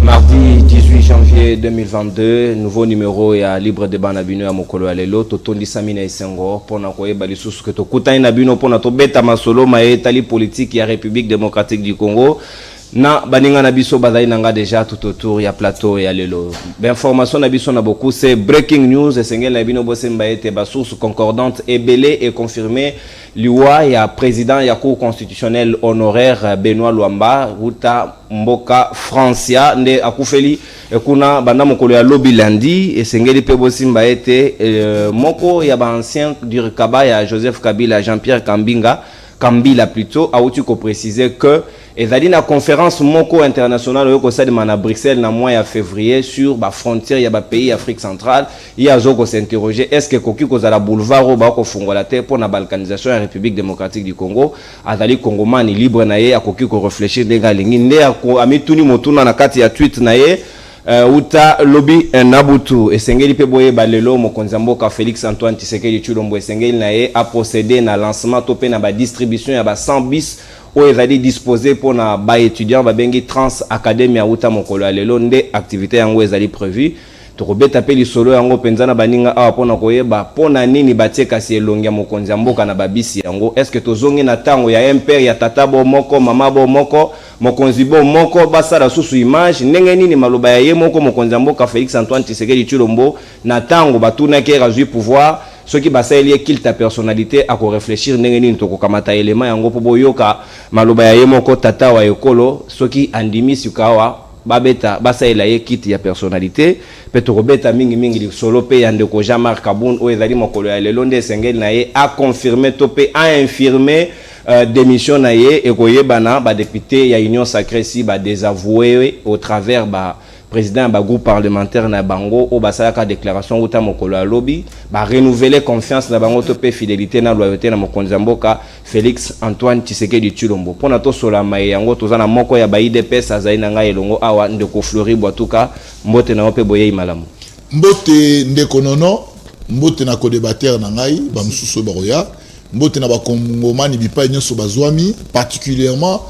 Mardi 18 janvier 2022, nouveau numéro ya Libre Débat na bino ya mokolo ya lelo totondi Samina Esengo pona koyeba lisusu ke tokutani na bino pona tobeta masolo maetali politique ya République démocratique du Congo na baninga na biso bazali nanga déjà tout autour ya plateau ya lelo. L'information na biso na beaucoup c'est breaking news esengel na bino bosemba ete ba source concordante et belé et confirmé liwa ya président ya cour constitutionnelle honoraire Benoît Luamba Ruta Mboka Francia nde akufeli kuna banda mokolo ya lobby lundi esengeli pe bosimba ete moko ya ba ancien du Kaba ya Joseph Kabila Jean-Pierre Kambila plutôt a outil ko préciser que ezali na conférence moko internationale yo ko sadima na Bruxelles na mois ya février sur ba frontière ya ba pays Afrique centrale il a zoko s'interroger est-ce que koki ko za boulevard ba ko fungola te pour na balkanisation ya République démocratique du Congo azali congomani libre na ye akoki ko réfléchir denga lingi nde amituni motuna na kati ya tweet na ye uta lobby Nabutu esengeli pe boye balelo mokonzi mboka Félix Antoine Tshisekedi Tshilombo esengeli na ye a procédé na lancement topé na ba distribution ya ba 100 bis o ezali disposé pour na ba étudiants ba bengi Trans Academy ya uta mokolo ya lelo nde activité yango ezali prévu tokobeta pe lisolo yango penza na baninga awa pona koyeba pona nini batie kasi elongia mokonzi mboka na babisi yango est-ce que tozongi na tango ya impère ya tatabo moko mamabo moko mokonzi bo moko basala susu image ndenge nini maloba ya ye moko mokonzi mboka Félix Antoine Tshisekedi Tshilombo na tango batuna ke razui pouvoir ceux qui basaili kill ta personnalité à ko réfléchir ndenge nini to ko kamata élément yango po boyoka maloba ya ye moko tata wa ekolo ceux qui andimi sukawa babeta basaila ye kit ya personnalité petro beta mingi solo pe ya ndeko Jean-Marc Kaboun o ezali mokolo ya lelo nde sengeli na ye a confirmer topé a infirmer démission na ye ekoyebana ba député ya Union Sacrée si ba désavoué au travers ba président ba groupe parlementaire na bango o basalaka déclaration uta mokolo ya lobby ba renouveler confiance na bango topé fidélité na loyauté na mokonzi mboka Félix Antoine Tshisekedi Tshilombo pona to solama yango tozana moko ya ba IDPS azali na ngai elongo awa ndeko Fleury Bwatuka mbote na ope boye malamu mbote ndeko nono mbote na ko débatteur na ngai ba mususu baroya mbote na ba kongomani bipai nyonso bazwami particulièrement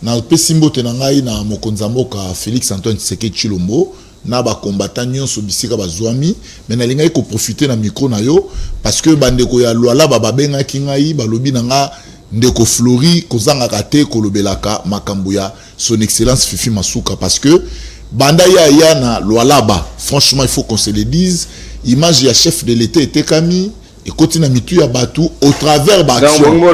na pesi mbote na ngai na mokonzi mboka Félix Antoine Tshisekedi Tshilombo na ba combattant nyonso bisika bazwami mais na linga ko profiter na micro na yo parce que bandeko ya lwala babenga ki ngai balobi na nga ndeko Fleury kozanga kate kolobelaka makambo ya son excellence Fifi Masuka parce que banda ya na lwala franchement il faut qu'on se le dise image ya chef de l'état était kami et continue à mitu ya batu au travers d'action au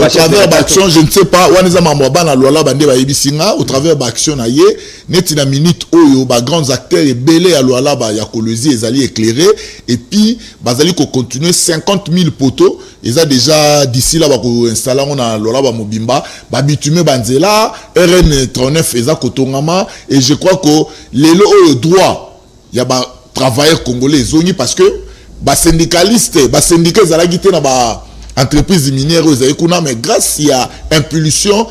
travers d'action je ne sais pas waneza mambo bana lwala bande ba yebisinga au travers d'action na ye neti na minute oyo ba grands acteurs et belé ya lwala ba ya kolozi ezali éclairé et puis bazali ko continuer 50 000 poteaux ils a déjà d'ici là ba ko installer on a lwala ba mobimba ba bitume banzela RN 39 eza kotongama et je crois que lelo oyo droit ya ba travailleurs congolais zongi parce que ba syndicaliste ba syndicat zalaki te na ba entreprise minière ezali kuna mais grâce ya impulsion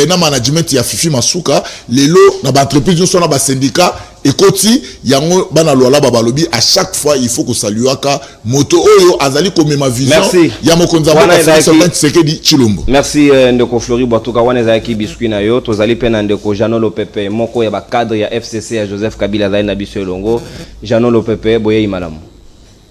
na management ya Fifi Masuka lelo na ba entreprise so na ba syndicat ekoti yango bana lwala balobi à chaque fois il faut que saluaka moto oyo azali comme ma vision ya mokonza ba Félix Tshisekedi Tshilombo merci ndeko Fleury Bwatuka wana ezaki biscuit na yo tozali pe na ndeko Jean Lopepe moko ya ba cadre ya FCC ya Joseph Kabila zali na biso elongo Jean Lopepe boye imalamu.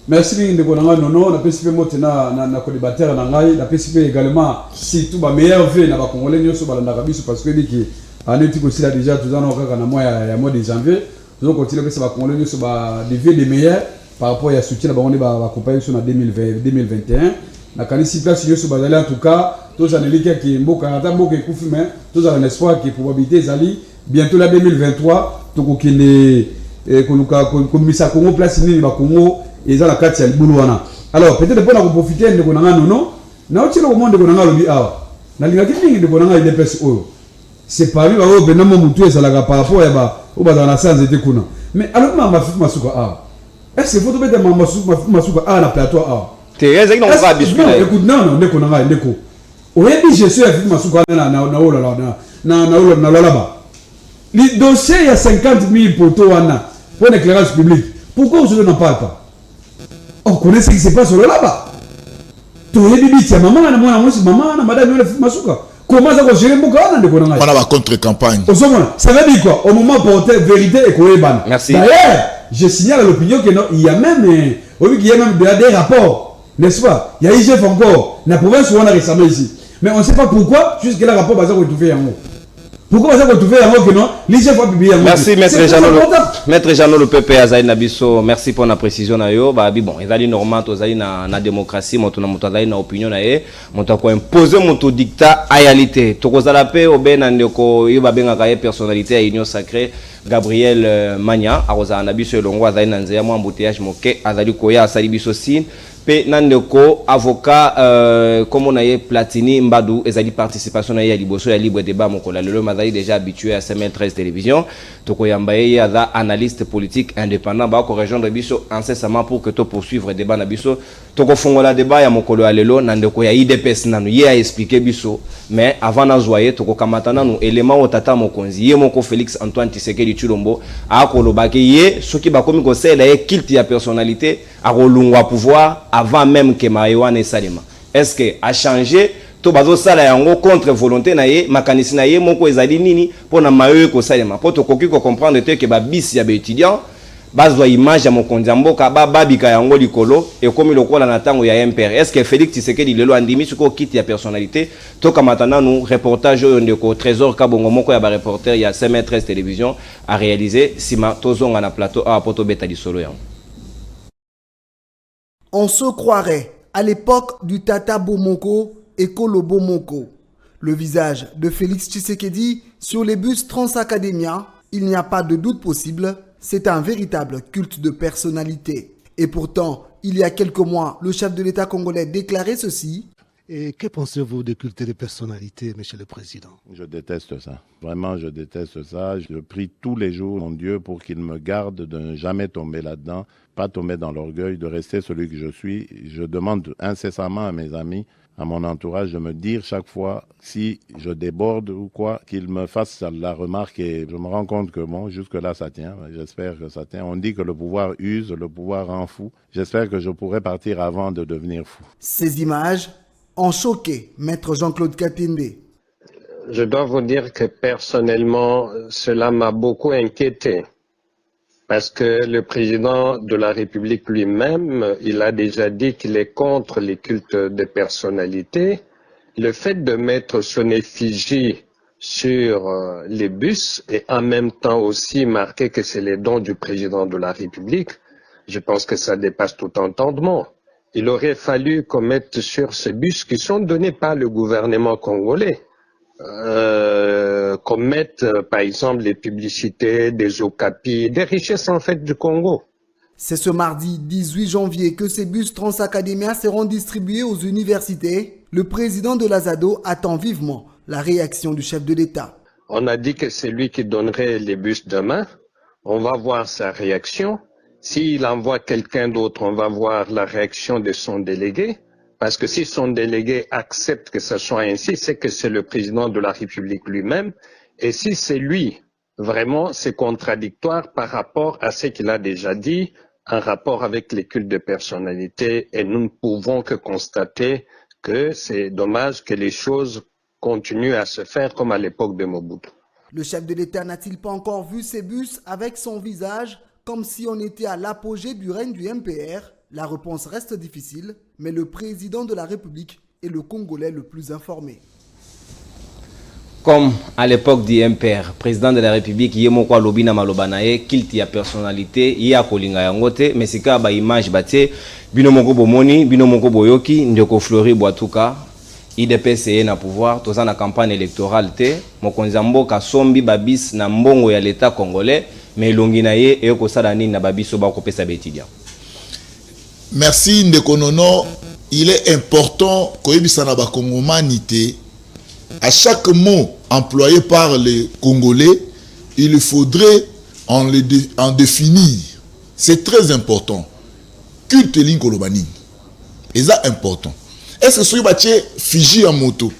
Merci ndeko nanga nono na PCP motena na ko débatteur na ngai na PCP également si tout ba meilleur vœu na ba congolais nyoso balanda biso parce que diki aneti ko sila déjà tout en okaka na mois ya mois de janvier nous continuer que ça ba congolais nyoso ba des vœux de meilleurs par rapport à soutien na ba ba compagnie sur na 2021 na kanisi place nyoso bazali en tout cas tous analyser qui mboka ata mboka ekufi mais tous en espoir que probabilité zali bientôt la 2023 to ko kene konuka komisa Congo place ni ba Congo et ça la carte c'est le wana alors peut-être pour na profiter de konanga nono na otilo ko monde konanga lobi awa na linga kingi de konanga ile pesa oyo c'est pas lui ba o benamo mutu ezalaka par rapport ya ba o ba dans la science était kuna mais alors mama Fifi Masuka awa est-ce que faut te mettre mama Masuka awa na plateau awa Thérèse qui n'ont pas biscuit écoute non ndeko nanga ndeko oyebi gestion ya Fifi Masuka na ola na là-bas le dossier il y a 50 000 poteaux wana pour l'éclairage public pourquoi vous n'en parlez pas. On connaît ce qui se passe là-bas. Tu es dit, maman, maman, madame, Masuka. comment ça va gérer mboka on On a la contre-campagne. Ça veut dire quoi? Au moment porté vérité et cohérence. Merci. D'ailleurs, je signale à l'opinion que non, il y a même des rapports, n'est-ce pas? Il y a IGF encore, la province où on a récemment ici. Mais on ne sait pas pourquoi, jusque là, le rapport va se retrouver en haut. Pourquoi ça va retrouver en haut que non? L'IGF va publier en haut. Merci, Maître Jeannot, le PP Azaï Nabiso. Merci pour la précision. Bon, il y a normal, il y a la démocratie, il y a une opinion, il y a imposer mon dictat à réalité. Tout ça, la paix, il y a une personnalité à l'Union sacrée. Gabriel Magna, Arosa Nabiso, Longo, Azaï Nanzea, moi, embouteillage, moqué, Azali Koya, Salibiso Sin. Pe nandeko avocat comme on a eu Platini Mbadou et zali participation à Liboso et libre débat mon collègue le mazali déjà habitué à CML13 télévision toko yambaye ya analyste politique indépendant ba ko rejoindre biso incessamment pour que to poursuivre débat na biso toko fongola débat ya mon collègue lelo nandeko ya IDPS nanu ye a expliquer biso mais avant na zoyer toko kamatana nous élément otata mokonzi ye moko Félix Antoine Tshisekedi Tshilombo a kolobaki ye soki ba komi ko sela ye kilt ya personnalité a rolungwa pouvoir avant même que Maïwan Salema. Est-ce que a changé to bazo sala yango contre volonté na ye makanisi na ye moko ezali nini pona mayo ko salema po to koki ko comprendre te que ba bis ya ba étudiant bazwa image ya mokonzi mboka ba babika yango likolo et comme lokola na tango ya MPR. Est-ce que Félix Tshisekedi lelo andimi suko kit ya personnalité to kamatana nous reportage ndeko Trésor Kabongo moko ya ba reporter ya CML13 télévision a réalisé sima tozonga na plateau a poto beta di solo yango. On se croirait à l'époque du Tata Bomoko et Kolo Bomoko. Le visage de Félix Tshisekedi sur les bus Transacademia, il n'y a pas de doute possible, c'est un véritable culte de personnalité. Et pourtant, il y a quelques mois, le chef de l'État congolais déclarait ceci. Et que pensez-vous de culte de personnalité, Monsieur le Président? Je déteste ça. Vraiment, je déteste ça. Je prie tous les jours mon Dieu pour qu'il me garde de ne jamais tomber là-dedans, pas tomber dans l'orgueil, de rester celui que je suis. Je demande incessamment à mes amis, à mon entourage, de me dire chaque fois si je déborde ou quoi, qu'ils me fassent la remarque et je me rends compte que bon, jusque-là ça tient. J'espère que ça tient. On dit que le pouvoir use, le pouvoir rend fou. J'espère que je pourrai partir avant de devenir fou. Ces images ont choqué Maître Jean-Claude Katinde. Je dois vous dire que personnellement, cela m'a beaucoup inquiété. Parce que le président de la République lui-même, il a déjà dit qu'il est contre les cultes de personnalité. Le fait de mettre son effigie sur les bus et en même temps aussi marquer que c'est les dons du président de la République, je pense que ça dépasse tout entendement. Il aurait fallu qu'on mette sur ces bus qui sont donnés par le gouvernement congolais, qu'on mette par exemple les publicités des Okapi, des richesses en fait du Congo. C'est ce mardi 18 janvier que ces bus Transacademia seront distribués aux universités. Le président de l'Azado attend vivement la réaction du chef de l'État. On a dit que c'est lui qui donnerait les bus demain. On va voir sa réaction. S'il envoie quelqu'un d'autre, on va voir la réaction de son délégué. Parce que si son délégué accepte que ce soit ainsi, c'est que c'est le président de la République lui-même. Et si c'est lui, vraiment, c'est contradictoire par rapport à ce qu'il a déjà dit en rapport avec les cultes de personnalité. Et nous ne pouvons que constater que c'est dommage que les choses continuent à se faire comme à l'époque de Mobutu. Le chef de l'État n'a-t-il pas encore vu ces bus avec son visage comme si on était à l'apogée du règne du MPR? La réponse reste difficile, mais le président de la République est le Congolais le plus informé. Comme à l'époque du MPR, président de la République, il y a lobina malobanae, kilti ya personnalité, il y a kolinga yangote, mais c'est ka ba image baté, bino moko bomoni, bino moko boyoki, ndeko Flori Boatuka, IDPS na pouvoir, toza na campagne électorale te, mokonzi mboka sombi babis na mbongo ya l'État congolais, mais longina ye e ko sala nini na babiso ba ko pesa betidia. Merci Ndeko Nono, il est important koyebisana ba kongomanité. À chaque mot employé par les Congolais, il faudrait en définir. C'est très important. Culte l'inkolobani. Et ça important. Est-ce que ce que Fiji en moto?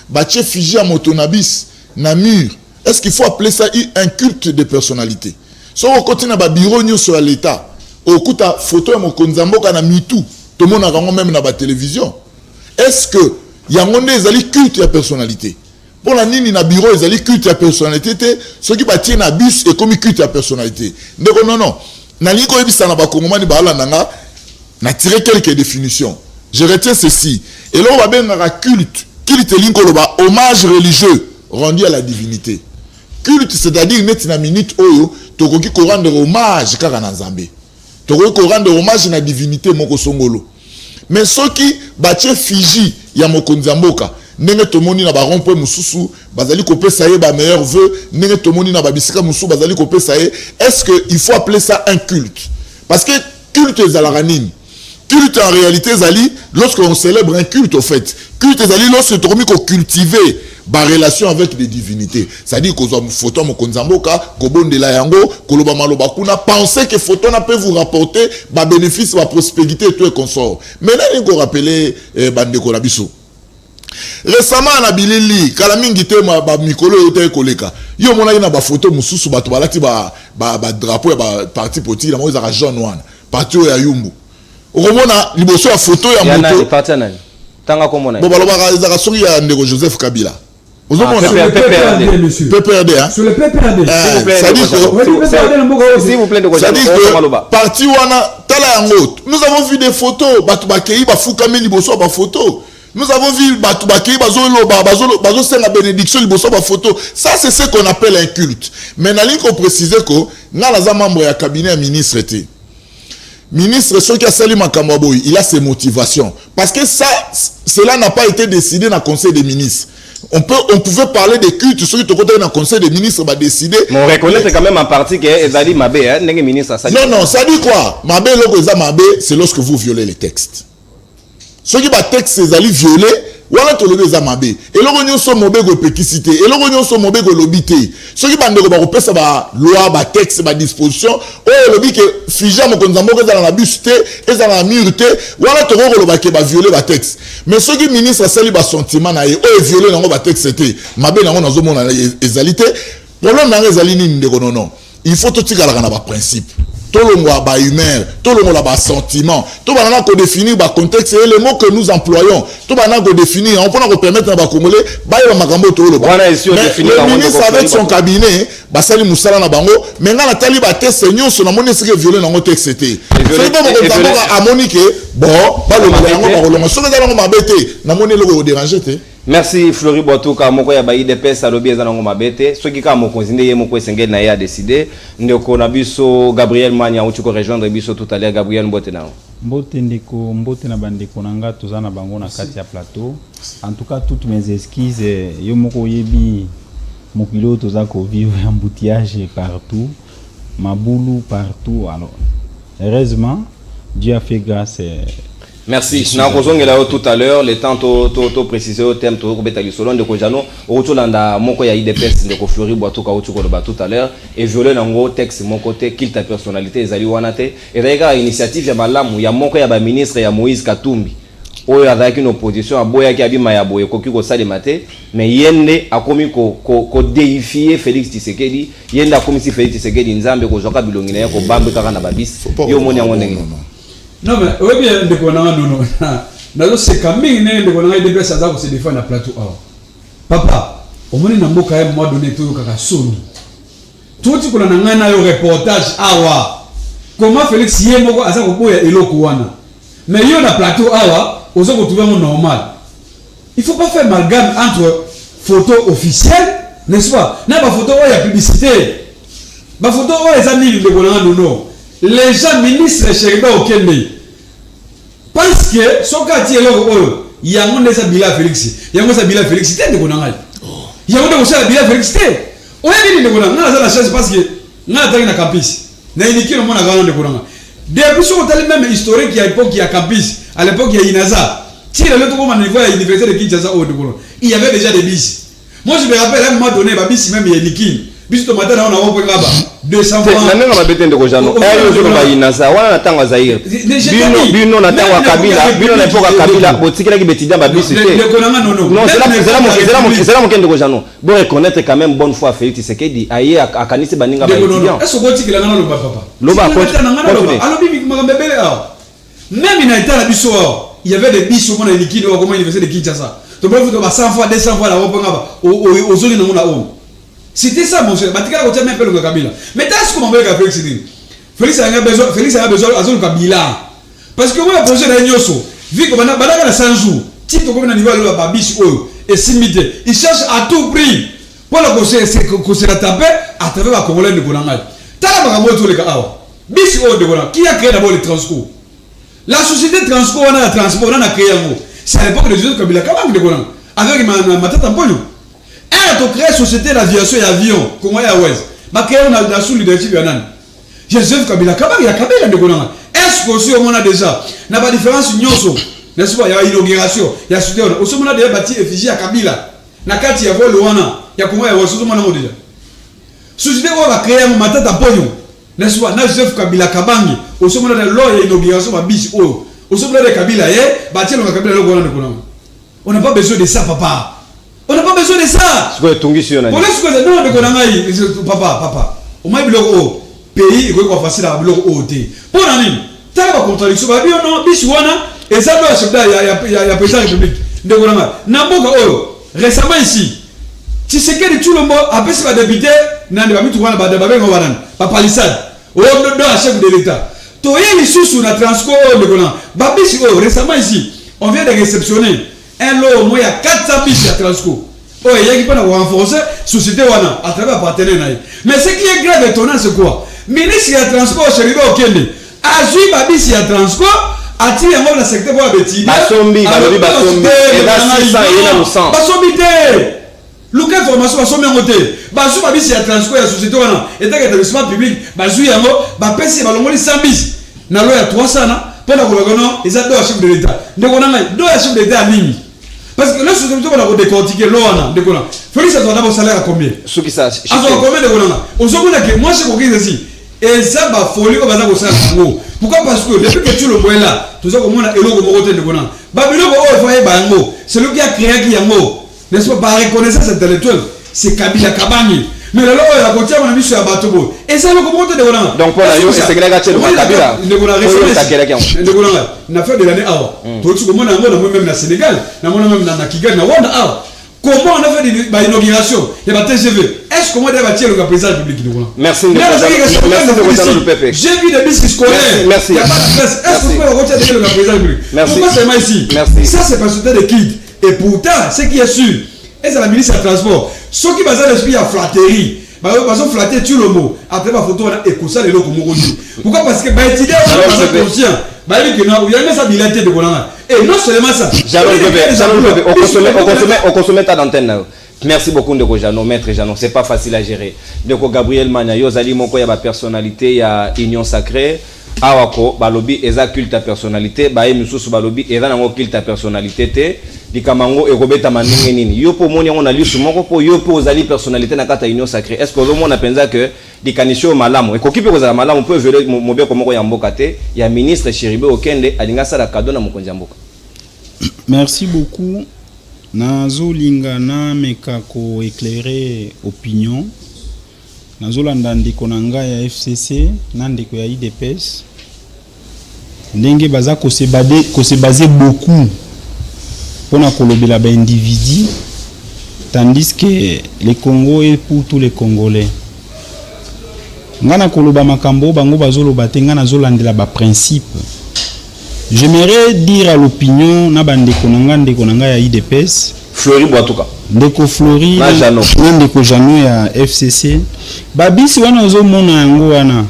Baché Fiji en moto nabis, namur. Est-ce qu'il faut appeler ça un culte de personnalité? Si on continue à bureau sur l'État, au coup de photo de Mokonzamboka na mitou, tout le monde a même dans la télévision. Est-ce que yango nde ezali culte ya personnalité. Pour la nini na bureau ezali culte ya personnalité, ceux qui batient na bus et comme culte ya personnalité. Non. Na liko ebisa na bakongomani ba nanga na tirer quelques définitions. Je retiens ceci. Et là on va bien na culte. Culte linko loba hommage religieux rendu à la divinité. Culte c'est-à-dire mettre na minute oyo tokoki ko rendre hommage kaka na Nzambe. Tokoki ko rendre hommage na divinité moko songolo. Mais ceux qui battent Fiji ya mokonzi mboka ndenge tomoni na ba rond-point mususu bazali kopesa ye ba meilleur vœu ndenge tomoni na ba bisika mususu bazali kopesa ye. Est-ce que il faut appeler ça un culte? Parce que culte ezalaka nini? Culte en réalité zali lorsqu'on célèbre un culte au fait. Culte zali lorsque tokomi ko cultiver ba relation avec des divinités. C'est-à-dire que photo mokonzi mboka ko bondela yango koloba maloba kuna penser que photo na peut vous rapporter ba bénéfice ba prospérité et tout et consort. Mais là il faut rappeler bandeko na biso. Récemment na bilili kala mingi te ba mikolo yote koleka yo mona ina ba photo mususu bato balati ba drapeau ya ba parti politique na moza ka jaune wana parti ya Yumbu okomona liboso ya photo ya moto ya parti nani tanga komona bo baloba ka soki ya ndeko Joseph Kabila ozomona PPRD hein sur le PPRD s'il vous plaît de parti wana tala yango nous avons vu des photos bato bakei ba fukami liboso ba photo. Nous avons vu Batubaki, Bazo la bénédiction, la photo. Ça, c'est ce qu'on appelle un culte. Mais nous allons préciser que nous avons membre du cabinet ministre. Ministre, ce qui a sali Makamwaboy, il a ses motivations. Parce que ça, cela n'a pas été décidé dans le conseil des ministres. On pouvait parler de culte, ceux qui sont dans le conseil des ministres va décider. Mais on reconnaît quand même en partie que Ezali Mabé, hein, ministre. Non, ça dit quoi? Mabé, c'est lorsque vous violez les textes. Ceux qui battent texte ces alliés violés, voilà tout le monde mabe. Et l'on sont mauvais go péquicité. Et l'on sont mauvais go lobité. Ceux qui bandent go baropé ça va loi, ba texte, ba disposition. Oh lobby que fija mo konzambo que dans la busté, et dans la murité. Voilà tout le monde qui va violer ba texte. Mais ceux qui ministre sali ba sentiment na ye, oh violer nango ba texte c'était. Mabe nango nazo mona ezalité. Problème nango ezali ni ndeko non. Il faut tout tika la ba principe. Tout le monde a humeur, tout le monde a sentiment, tout le monde a défini le contexte et les mots que nous employons, tout le monde a défini, on peut permettre à Congolais, le ministre avec son cabinet, Basali Moussala na bango, maintenant la taliba test seigneur sur la monnaie qui est violée dans le texte c'était. C'est pas mon à Monique, bon, pas le monde, sur les allons m'abêter, na monnaie le déranger. Merci Flori Botuka moko ya bayi de pesa lobi ezana ngo mabete soki ka mokonzi ye moko esengeli na ya décider ndeko na biso Gabriel Mania utuko rejoindre biso tout à l'heure Gabriel Mbote nao Mbote ndeko Mbote na bandeko nanga tozana bango na kati ya plateau en tout cas toutes mes excuses yo moko yebi mokilo toza ko vivre embouteillage partout maboulou partout alors heureusement Dieu a fait grâce. Merci. Na kozongela tout à l'heure le temps to préciser au thème to kobeta lisolon de kojano otolanda moko ya IDPS de ko Flori Boituka otuko loba tout à l'heure et violer nango texte mon côté qu'il ta personnalité ezali wana te et d'ailleurs initiative ya balamu ya moko ya ba ministre ya Moïse Katumbi oyo azaki une opposition aboya ki abima ya boye koki ko salema te mais yende akomi ko déifier Félix Tshisekedi yende akomi si Félix Tshisekedi nzambe ko zoka bilongi na ko bambe kaka na babis yo moni yango ndenge. Non mais oui bien de konanga non. Nazo c'est quand même de konanga de pesa za ko se défendre na plateau awa. Papa, au moins na mboka ya mwa donné to kaka soni. Tout ko na ngana yo reportage awa. Comment Félix Yemoko asa ko boya eloko wana. Mais yo na plateau awa, ozo ko trouver mon normal. Il faut pas faire amalgame entre photo officielle, n'est-ce pas? Na ba photo ya publicité. Ba photo les amis de konanga non. Les gens ministres Cheriba Okende parce que son quartier là il y a mon Bila Félix il y a mon Bila Félix t'es de konanga il y a mon Bila Félix t'es on est de konanga na la chance parce que na ta na campus na iniki mon na de konanga depuis son tel même historique il y a époque il y a campus à l'époque il y a Inaza si le tout comme niveau à l'université de Kinshasa au de konanga il y avait déjà des bis moi je me rappelle à un moment donné ba bis même il y a Niki bis to matin on a repris là-bas 200 francs. C'est la même bête de Kojano. Elle nous a dit Nasa. Voilà n'attend à Zaïre. Bino n'attend à Kabila. Bino n'attend à Kabila. Botika qui bétidia babi c'était. Non, c'est là mon ken de Kojano. Bon reconnaître quand même bonne foi Félix Tshisekedi. Aïe à Kanisi baninga ba étudiant. Est-ce que Botika la ngana loba papa? Loba continue. Alors bibi magambebele ah. Même il a été à la biso. Il y avait des bis au monde liquide au comment université de Kinshasa. Tu peux faire 100 fois, 200 fois la Wopanga, aux zones de mon. C'était ça, mon cher. Batika, on tient même pas le Kabila. Mais t'as ce qu'on m'a fait Félix dit. Félix a besoin de Kabila. Parce que moi, le projet de Nyoso, vu que maintenant, il y a 100 jours, si tu as un niveau de Babiche et Simité, il cherche à tout prix pour qu'on se tape à travers la Congolais de Bonangal. T'as la Bagambo tous les cas. Biche de Bonangal. Qui a créé d'abord les Transco? La société Transco, on a transport, on a créé un mot. C'est à l'époque de Joseph Kabila. Comment de Bonangal? Avec ma tête en polio. Elle a créé la société d'aviation et avion, Congo Airways. Ma créé la sous leadership de Yanan. Joseph Kabila. Comment il y a Kabila de Bonangal? Est-ce qu'aussi on a déjà n'a pas de différence Nyonso, n'est-ce pas? Il y a inauguration, il y a soutien. Aussi on a déjà bâti effigie à Kabila. Nakati ya vol Luana, il y a comment il y a aussi on a déjà. Société on va créer un matin à Pognon, n'est-ce pas? Na Joseph Kabila Kabangi, aussi on a déjà loi et inauguration à Biche O. Aussi on a déjà Kabila bâti le Kabila logo de Konama. On n'a pas besoin de ça papa. On n'a pas besoin de ça. C'est quoi Tungi sur non de Konama papa. On m'a dit le pays est facile à bloquer au thé. Pour l'année, tu as la contradiction. Tu as non, Bichouana, et ça doit se faire. Il y a président république. N'importe où. Récemment ici, tu sais que tout le monde, après ce que député, n'a pas mis tout le monde à palissade. Au nom de la chef de l'État. Tu as les sous la transport de Golan. Récemment ici, on vient de réceptionner un lot au moins 400 biches à transport. Oh, il y a qui peut renforcer la société à travers la partenaire. Mais ce qui est grave et étonnant, c'est quoi? Ministre de transport chez Ribo Okende a joué Babis à transport a tiré un le secteur pour Abeti Basombi Basombi et là 600 et là 100 Basombi Lucas formation Basombi ngote Basu Babis à transport la société wana état d'établissement public Basu yango ba pesi ba longoli 100 bis na loi ya 300 na pour la gouvernement ils a deux chefs de l'état ndeko na ngai deux chefs de l'état nini parce que là société on a décortiquer l'ona ndeko na Félix a d'abord salaire à combien ce qui ça à combien de gouvernement on se connaît que moi je crois que ici. Et ça va folie au bazar au sein. Pourquoi? Parce que depuis que tu le vois là, tout ça comme on a élo comme côté de Gonan. Babylone au foyer bango, c'est lui qui a créé qui yango. N'est-ce pas par reconnaissance intellectuelle, c'est Kabila Kabani. Mais là la côté on a mis sur Abatobo. Et ça le côté de Gonan. Donc voilà, c'est Kabila Kabila. De Gonan référence. De Gonan. Na fait de l'année avant. Tout ce que moi même na Sénégal, na moi même na Kigali, na Rwanda avant. Comment on a fait l'inauguration de la TGV? Est-ce qu'on a bâti le président public de Golan? Merci de le PP. J'ai vu des biscuits scolaires. Merci. Il n'y a pas de presse. Est-ce qu'on peut retirer le président public? Merci. Pourquoi c'est moi ici? Merci. Ça, c'est parce que des kids. Et pourtant, ce qui est sûr, et c'est la ministre du Transport, ceux qui basent l'esprit à flatterie, ils ont flatté tout le mot. Après ma photo, on a écouté les locaux. Pourquoi? Parce que les idées, on est conscient. Il y a sa bilaté de Golan. Et non seulement ça. On consomme ta d'antenne. Merci beaucoup de Jano, maître Jano. C'est pas facile à gérer. Donc Gabriel Mania, Yozali Moko, il y a ma personnalité, il y a Union Sacrée. Awako, Balobi, Eza culte ta personnalité. Bae Mususu Balobi, Eza Nango culte ta personnalité. Dikamango et Robeta Manenini. Yo pour mon on a lu sur mon repos, yo pour Ozali personnalité na kata Union Sacrée. Est-ce que au moins on a pensé que des canisho malamu et kokipe ko za malamu on peut voler mon bien comme ya mbokate ya ministre Chiribe Okende alinga sala cadeau na mokonzi mboka. Merci beaucoup. Nazo lingana mekako éclairer opinion. Nazo landa ndeko nanga ya FCC na ndeko ya IDPS. Ndenge baza ko se baser beaucoup pour na kolobela ba individu tandis que le Congo est pour tous les Congolais. Ngana koloba makambo bango bazoloba te ngana zolandela ba principe. J'aimerais dire à l'opinion na bandeko nanga ya IDPS Flori Boatuka ndeko Flori na ndeko Jano ya FCC babisi wana ozomona yango wana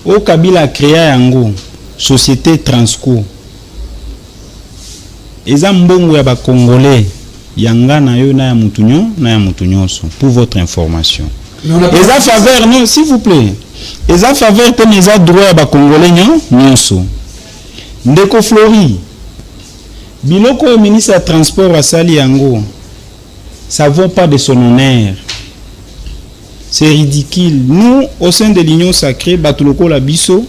o Kabila créa yango société Transco eza mbongo ya ba Congolais yanga na yo na ya mutunyo na ya mutunyoso pour votre information. Eza faveur non s'il vous plaît. Eza faveur te eza droit ya ba Congolais nyonso. Ndeko Flori biloko ministre ya transport asali yango ça vaut pas de son honneur. C'est ridicule. Nous au sein de l'Union Sacrée batuloko la biso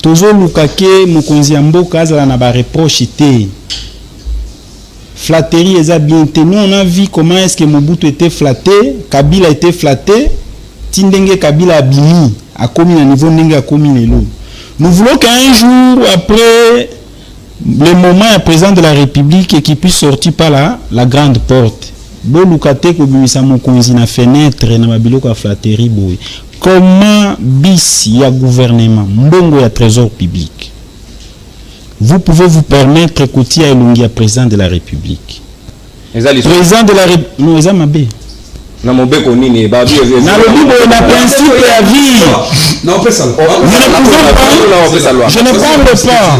tozo lukake mokonzi mboka azala na ba reproche te. Flatterie eza bien te. Nous on a vu comment est-ce que Mobutu était flatté, Kabila était flatté, tindenge Kabila abimi a commis à niveau ndenge a commis lelo. Nous voulons qu'un jour, après le moment est président de la République et qui puisse sortir par la grande porte. Bolukate ko bimisa mokonzi na fenêtre na babiloko ya flatterie boy. Comment bis ya gouvernement mbongo ya trésor public? Vous pouvez vous permettre kotia elongi ya président de la République. Président de la République non eza mabe. Na mobeko nini ba bi na lobibo na principe ya vie. Non on fait ça. Je ne parle pas.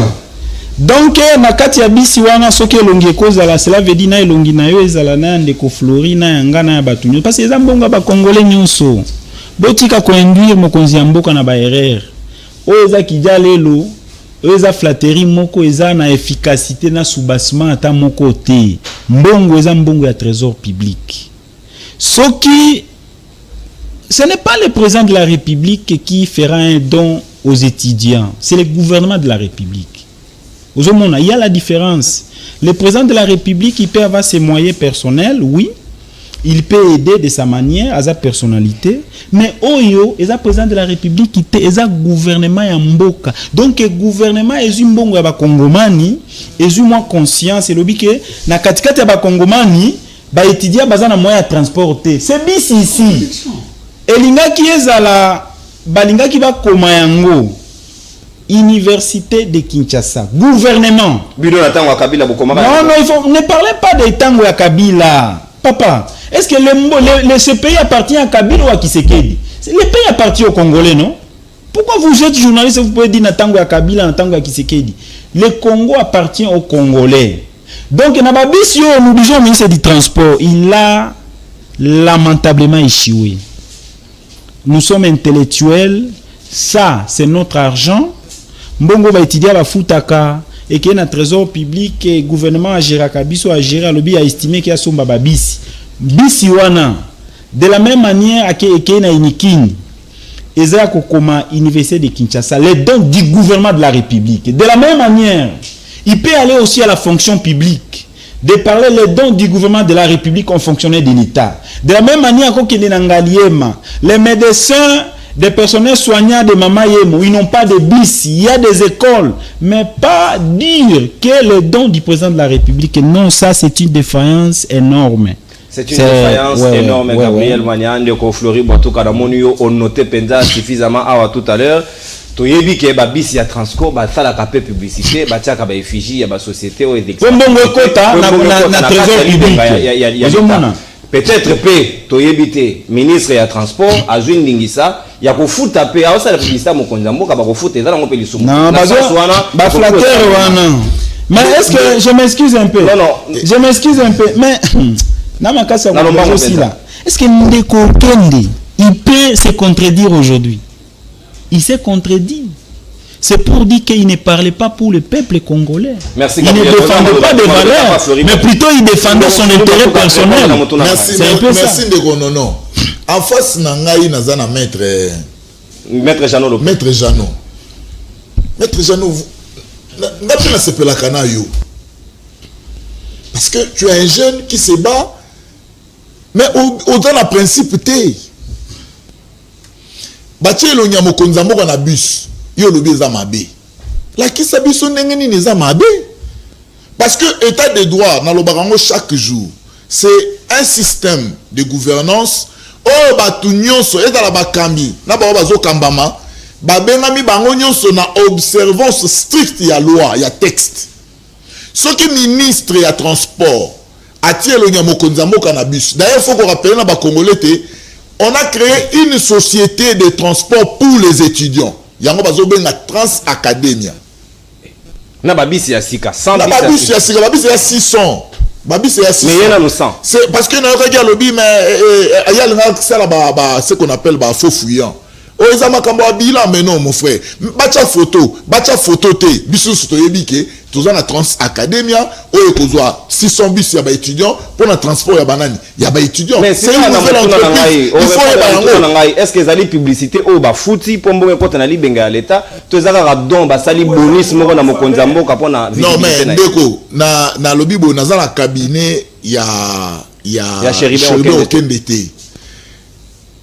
Donc na kati ya bisi wana soki elongi ekozala cela veut dire na elongi na yo ezala na ndeko Flori na yanga na batu nyonso parce que eza mbongo ba congolais nyonso botika ko induire mokonzi ya mboka na ba erreur oyo eza kija lelo oyo eza flatterie moko eza na efficacité na soubassement ata moko te mbongo eza mbongo ya trésor public soki ce n'est pas le président de la République qui fera un don aux étudiants, c'est le gouvernement de la République. Il y a la différence. Le président de la République, il peut avoir ses moyens personnels, oui. Il peut aider de sa manière, à sa personnalité. Mais Oyo, il est président de la République, il est gouvernement ya mboka. Donc, le gouvernement est un bon Kongomani, est un moins conscience. Et le but que, na katikati ya Kongomani, ba étudier bazana moyen à transporter. C'est bis ici. Et l'inga qui est à la balinga qui va komayango. Université de Kinshasa, gouvernement. Non, non, ne parlez pas de Tango à Kabila. Papa, est-ce que ce pays appartient à Kabila ou à Kisekedi? Le pays appartient aux Congolais, non? Pourquoi vous êtes journaliste et vous pouvez dire Tango à Kabila, Tango à Kisekedi? Le Congo appartient aux Congolais. Donc, nous disons, ministre du Transport, il a lamentablement échoué. Nous sommes intellectuels, ça, c'est notre argent. Mbongo va étudier à la foutaka et qu'il y a un trésor public et le gouvernement a géré Kabiso a géré lobby a estimé qu'il y a son baba bisi wana de la même manière à qu'il y a une Inikini Ezra Kokoma Université de Kinshasa les dons du gouvernement de la République de la même manière il peut aller aussi à la fonction publique de parler les dons du gouvernement de la République en fonctionnaire de l'État de la même manière qu'il y a les médecins des personnels soignants de Mama Yemo, ils n'ont pas de bis, il y a des écoles, mais pas dire que le don du président de la République, non, ça c'est une défaillance énorme. C'est une défaillance énorme, Gabriel Manian, de Flori Boatuka, on notait Penza suffisamment tout à l'heure. Tu as dit que les bis, il y a transport, ça la capé publicité, il y a des effigies, il y a des sociétés, il y a des trésor public. Peut-être que tu ministre et transport, à Zouine Lingisa, il y a un foot à payer, la publicité à mon conjambo, il y a un foot et dans mon pays. Non, mais est-ce que je m'excuse un peu? Non, je m'excuse un peu, mais est-ce que Ndeko Kende, il peut se contredire aujourd'hui? Il s'est contredit. C'est pour dire qu'il ne parlait pas pour le peuple congolais. Merci, il ne défendait pas des valeurs, mais plutôt il défendait son intérêt personnel. Merci Ndeko Nono. En face, Nangaï Nazana Maître Jeannot. Maître Jeannot. Maître Jeannot, n'a se la canaille. Parce que tu es un jeune qui se bat, mais au-delà du principe, tu es. Bâti le Nyamokonzambo en abus. Yo lobi za mabe. La kisa biso ndenge nini za mabe? Parce que état de droit na lobarango chaque jour, c'est un système de gouvernance oh batu nyonso ezala bakambi na ba bazo kambama ba bengami bango nyonso na observance stricte ya loi ya texte. Soki ministre ya transport atie le Nyamokonza mboka na bus. D'ailleurs faut qu'on rappelle na ba congolais on a créé une société de transport pour les étudiants. Yango bazobe na Trans Academia. Na babisi ya sika 100 na babisi ya sika babisi ya 600. Babisi ya 600. Mais yana no 100. C'est parce que na regarde lobby mais il y a ce qu'on appelle ba faux fouillant. Oh ils ama kambo bilan mais non mon frère. Bacha photo te biso soto yebike tous na Trans Academia o ekozwa 600 bis ya ba étudiants pour le transport ya banani. Ya ba étudiants. Mais c'est une nouvelle entreprise. Est-ce que ezali publicité o ba fouti pombo ko na libenga l'état to ezaka don ba sali bonus moko na mokonza mboka pona visibilité na. Non mais ndeko na lobby bo na za cabinet ya Chéribin Okendete.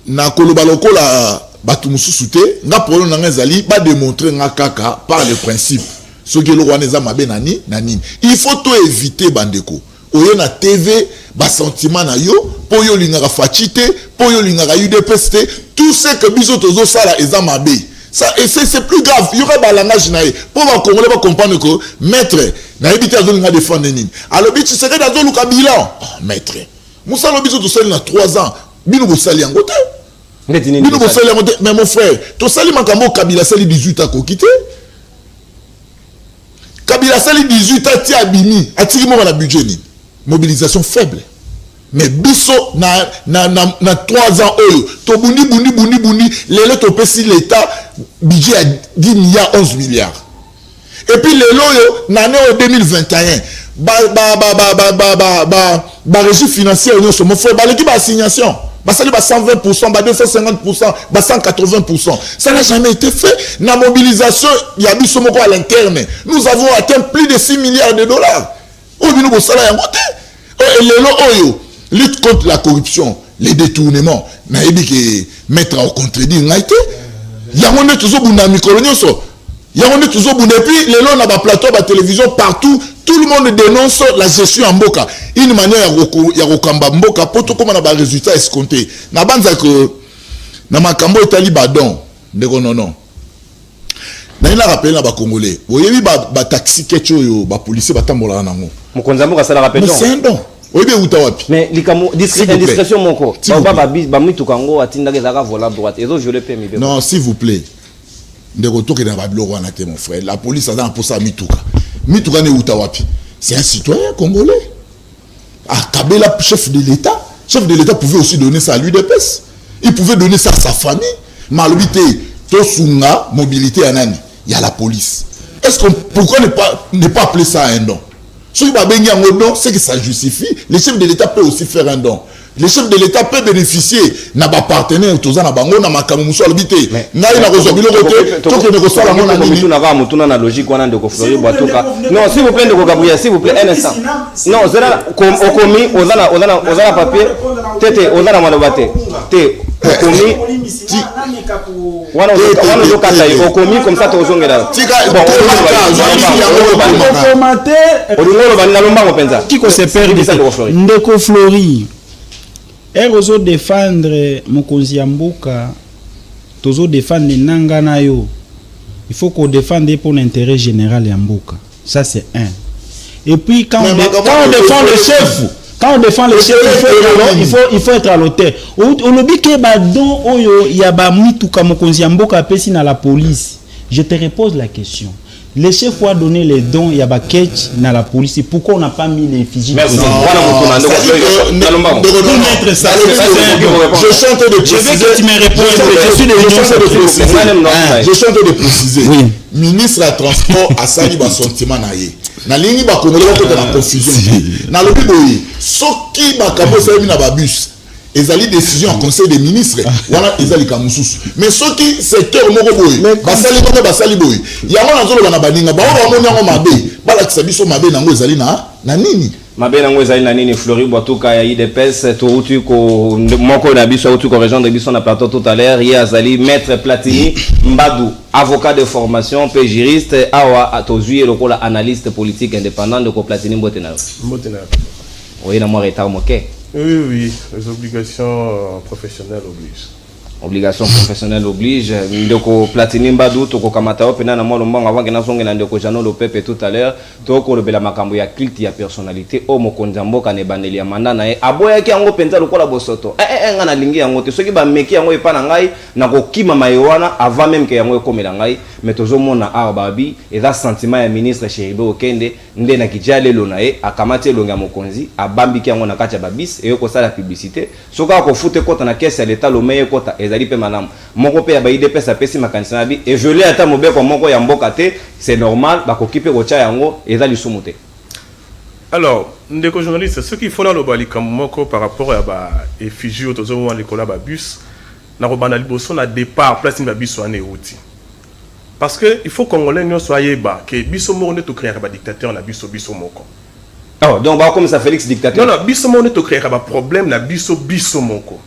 Na koloba lokola batu mususu te nga problème na ngazali ba démontrer nga kaka par le principe Ce qui est le roi mabe nani nani. Il faut tout éviter bandeko. Oyo na TV, ba sentiment na yo, po yo lingara fachite, po yo lingara UDPST, tout ce que biso tozo sala eza mabe. Ça, et c'est plus grave. Il y aura un langage naïf. Pour les Congolais comprendre que maître, naïbité à zone défendre nini. Alors tu serais dans zone bilan. Maître. Moussa Lobiso tout seul dans 3 ans. Bino Bosali en côté. Bino Bosali en côté. Mais mon frère, tout sali makambo Kabila sali 18 ans qu'on quitte. Kabila sali 18 ans ti abini. Atiri mo la budget ni. Mobilisation faible. Mais biso na 3 ans to bundi lelo to pesi l'état budget à 10 milliards 11 milliards. Et puis lelo yo na année 2021 régime financier on se mo fait l'équipe assignation sali 120%, 250%, 180%. Ça n'a jamais été fait. La mobilisation, il y a biso moko à l'interne. Nous avons atteint plus de 6 milliards de dollars. Au bino bo sala yango te. Et lelo oyo lutte contre la corruption, les détournements, naïbi qui mettre en contredit ngaïté. Yango ne toujours bunda mikolonio so. Yango ne toujours bunda puis les lots na ba plateau ba télévision partout, tout le monde dénonce la gestion en mboka. Une manière ya rokamba mboka poto comme na ba résultat escompté. Na banza que na makambo etali badon ndeko non. Na ina rappel na ba congolais. Oyebi ba taxi kecho yo ba policier batambola nango. Mokonza mboka sala rappel. Mais c'est un don. Mais discrétion moko ba mituka ngo atinda kezaka vola droite ezo violer permis. Non, s'il vous plaît. De retour que dans bablo wana te mon frère. La police a pour ça mituka. Mituka ne utawapi. C'est un citoyen congolais. Ah, Kabila chef de l'État. Chef de l'État pouvait aussi donner ça à l'UDPS. Il pouvait donner ça à sa famille. Malobité, tosunga mobilité anani. Il y a la police. Est-ce qu'on pourquoi ne pas appeler ça un don? Ce qui va bénir un don, c'est que ça justifie. Le chef de l'État peut aussi faire un don. Le chef de l'État peut bénéficier n'a pas partenaire tous en bango n'a pas comme muso albité. N'a il a reçu le côté tout que ne reçoit la monnaie ni. N'a pas mutuna na logique on a de Flori Batoka. Non, s'il vous plaît de Gabriel, s'il vous plaît un instant. Non, zera comme au commis on a papier. Tete on a la manobate. Té commis wana okata au commis comme ça to zongela. Bon, qui ko se perd ndeko Flori. Erozo défendre mokonzi ya mboka, tozo défendre nanga na yo. Il faut qu'on défende pour l'intérêt général ya mboka. Ça c'est un. Et puis quand on défend le chef, il faut être à l'auteur. On oublie que badon oyo ya ba mituka mokonzi ya mboka pesi na la police. Je te repose la question. Les chefs ont donné les dons, il y a Baketch dans la police. Pourquoi on n'a pas mis les effigies? Merci. Je suis en train de préciser. Je veux que tu me répondes. Je suis en train de préciser. Ministre du Transport a sali ba sentiment na ye. Na lingi ba congolais ko na confusion. Na lobi boyi. Soki ba kabo sali na ba bus. Ezali décision en conseil des ministres wana ezali kamususu mais soki secteur moko boy basali boy yango nazolo bana baninga ba moni yango mabe bala kisabiso mabe nango ezali na nini mabe nango ezali na nini Flori Batoka ya IDPS to utu ko moko na biso utu ko région de biso na plateau tout à l'heure hier azali maître Platini Mbadou avocat de formation pe juriste awa atozui lokola analyste politique indépendant de ko Platini Mbotena oui na moi retard moké. Oui, les obligations professionnelles obligent. Obligation professionnelle oblige. Ndeko Platini Mbadou toko kamata o pena na mo lombango avant que na songe na ndeko Jano Lopepe tout à l'heure toko lobela makambo ya culte ya personnalité o mokonza mboka ne bandeli ya manda na e aboya ki yango penza lokola bosoto nga na lingi yango te soki ba meki yango epa na ngai na kokima mayewana avant même que yango ekomela ngai mais tozomona babi eza sentiment ya ministre Cheribe Okende nde na kijale lo na e akamati elonga mokonzi abambi ki yango na kati ya babis e ko sala publicité soka ko fute kota na caisse ya l'état lo meye kota ezali pe manam moko pe ya ba IDPS apesi makanisa na bi et je l'ai ata mobeko moko ya mboka te c'est normal ba ko kipe ko cha yango ezali sumute. Alors, ndeko journaliste, ce qu'il faut dans le bali comme moko par rapport à ba effigie autozo mo l'école ba bus na robana liboso na départ place ni ba bus wana euti. Parce que il faut congolais nous soyez bas que biso mo ne to créer ba dictateur na biso moko. Ah donc ba comme ça Félix dictateur. Non biso mo ne to créer ba problème na biso moko.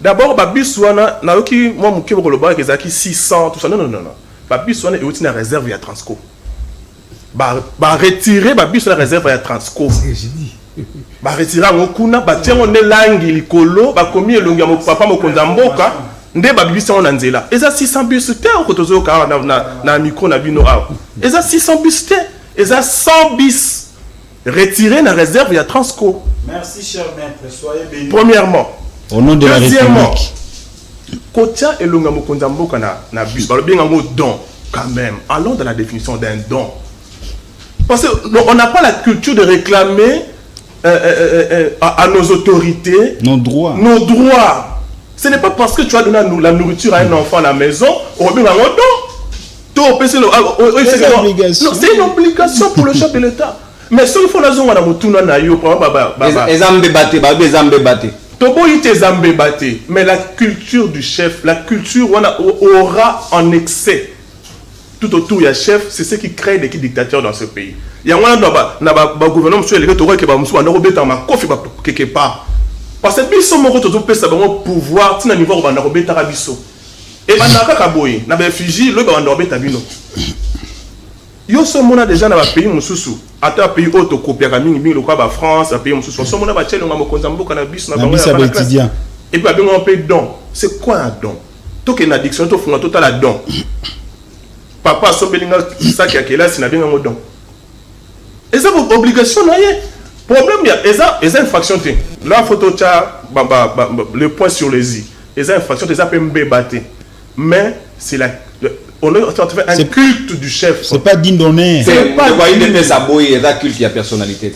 D'abord ba biso wana na yoki moi muke ko loba ke zaki 600 tout ça non. Ba biso wana euti na réserve ya Transco. retirer ba bus la réserve ya Transco. Ba retirer ngo kuna ba tiengo ne langi likolo ba komi elongi mo papa mo konza mboka nde ba bus on nzela. Eza 600 bus te ko tozo ka na micro na bino a. Eza 600 bus te, eza 100 bus retirer na réserve ya Transco. Merci cher maître, soyez bénis. Premièrement, au nom de la République. Kotia elonga mo konza mboka na bus ba bien ngo don quand même. Allons dans la définition d'un don. Parce qu'on n'a pas la culture de réclamer à nos autorités nos droits. Ce n'est pas parce que tu as donné la nourriture à un enfant à la maison, on va bien un don. C'est une obligation pour le chef de l'État. Mais ce qu'il faut la zone à la moutouna na yo, mais la culture du chef, la culture aura en excès. Tout autour il y a chef, c'est ce qui crée des dictateurs dans ce pays. Il y a un gouvernement qui quelque part. Parce que si on a pouvoir, tu as un niveau où on a et on a Fiji, yo so mona déjà na ba pays mususu ata pays auto copia ka mingi le quoi France, pays mususu so mona ba tshelo nga mokonza mboka na bis na bango ya étudiant. Et puis ba paye don. C'est quoi un don? To ke na addiction to funga total à don. Papa so belinga ça qui a quelle si na bien un don. Et ça vos obligations na yé. Problème il y a eza infraction té. La photo cha le point sur les i. Eza infraction té ça peut m'bébater. Mais c'est la on a fait un culte du chef. C'est pas digne d'honneur. C'est pas digne d'honneur. C'est culte de la personnalité.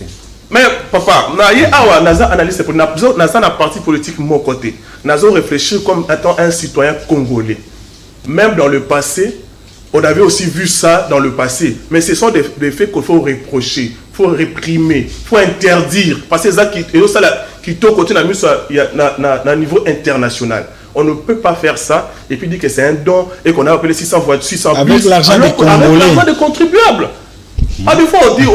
Mais papa, naza analyse pour naza na parti politique mon côté. Naza réfléchir comme étant un citoyen congolais. Même dans le passé, on avait aussi vu ça dans le passé. Mais ce sont des faits qu'il faut reprocher, il faut réprimer, il faut interdire. Parce que ça qui est au côté de niveau international. On ne peut pas faire ça et puis dire que c'est un don et qu'on a appelé 600 voitures, 600 avec plus, l'argent des Congolais. Avec l'argent des contribuables. Des fois, on dit,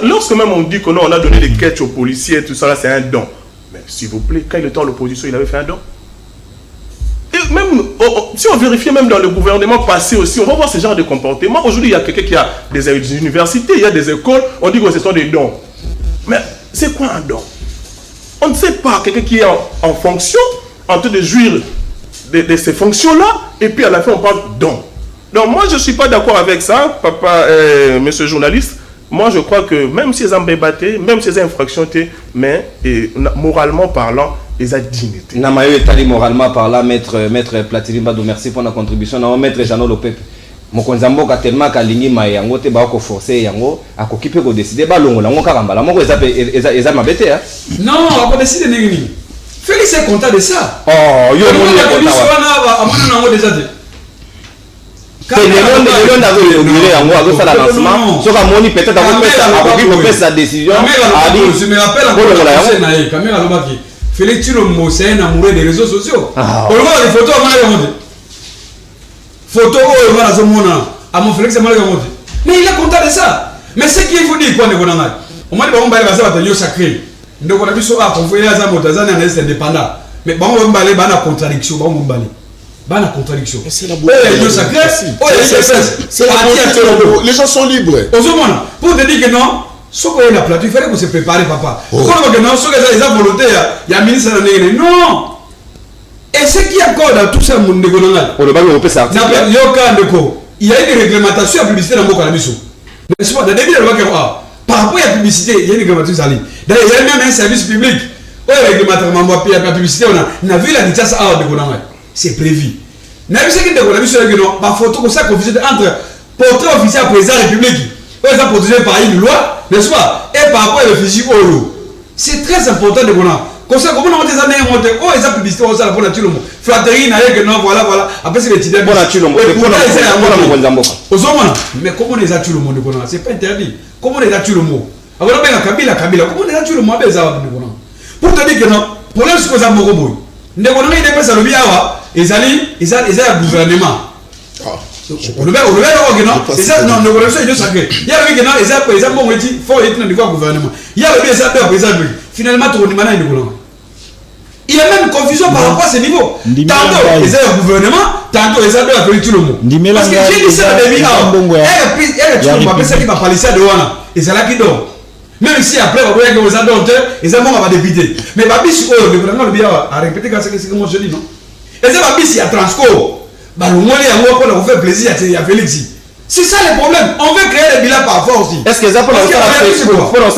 lorsque même on dit qu'on a donné des catchs aux policiers et tout ça, là, c'est un don. Mais s'il vous plaît, quand il était à l'opposition, il avait fait un don. Et même, si on vérifie même dans le gouvernement passé aussi, on va voir ce genre de comportement. Aujourd'hui, il y a quelqu'un qui a des universités, il y a des écoles, on dit que ce sont des dons. Mais c'est quoi un don? On ne sait pas, quelqu'un qui est en fonction, en train de jouir de ces fonctions-là, et puis à la fin on parle don. Donc moi je ne suis pas d'accord avec ça, papa, monsieur journaliste. Moi je crois que même si ils ont débatté, même si ils ont infraction, mais moralement parlant, ils ont dignité. Namayo est moralement parlant, maître Platini Badou, merci pour la contribution. Non, maître Jeannot Lopepe. Mokonza mboka tellement kalingi mayango te ba ko forcer yango akokipe ko décider ba longola ngo karamba la moko eza mabete hein. Non, ako décider nini. Félix est content de ça. Oh, yo moni est content. Félix Chilombo c'est un amoureux des réseaux sociaux. On voit les photos à Malagamode. Photo où on a Zomona, à mon Félix Malagamode. Mais il est content de ça. Mais ce qu'il faut dire, quoi, on m'a dit, on va aller à la sacré. Donc on a vu ça, on fait les Zamotazan et les indépendants. Mais bon, on va aller à la contradiction. Bah la contradiction. C'est la beauté. C'est la beauté. Les gens sont libres. Pour te dire que non, ce qu'on a la plateau, il fallait qu'on se prépare, papa. Quand on que non, ce que ça volonté, il y a un ministre de non. Et ce qui accorde à tout ça, mon dégonal. On le va le ça. Il y a une réglementation à publicité dans le Bocalabiso. N'est-ce pas? Dans le début de la par rapport à la publicité, il y a une réglementation. D'ailleurs, il y a même un service public. La publicité, on a vu la vitesse à de Gonamai. C'est prévu. N'a vu ce qui est de Gonamai sur le Guénon, par photo comme ça, entre portrait officiel à président de la République, président protégé par une loi, n'est-ce pas? Et par rapport au physique au lot. C'est très important de Gonamai. Comme ça, comment on a des années monté, oh, ils ont publicité, on s'en a pour la tuer le mot. Flatterie, n'a rien que non, voilà. Après, c'est les tidés. Pour la tuer le mot. Mais comment on les a tué le mot de Gonamai? C'est pas interdit. Comment on les a tué le mot? Alors, Kabila, comment on les a tué le mot? Pour te dire que non, pour l'instant, c'est un mot. Ne connaît pas ça le bien, ils ont gouvernement. On le met au non, c'est ça, non, le gouvernement est sacré. Il y a le gouvernement, ils ont bon, il faut être dans le gouvernement. Il y a le bien, ça peut présenter. Finalement, tout le monde est le gouvernement. Il y a même confusion par rapport à ce niveau. Tantôt, ils ont un gouvernement, tantôt les ados appellent tout le monde. Parce que j'ai dit ça au début, elle tout le monde appelle ça qui va parler ça de Wana. Et c'est là qui dort. Même si après, on voit que les ados, les ados vont député. Mais Babis, le bien à répéter quand c'est que moi je dis, non? Et ça, Babis, il y a Transco. Bah, le moins, il y a pour faire plaisir à Félix. C'est ça le problème. On veut créer des bilans par force aussi. Est-ce que ça peut lancer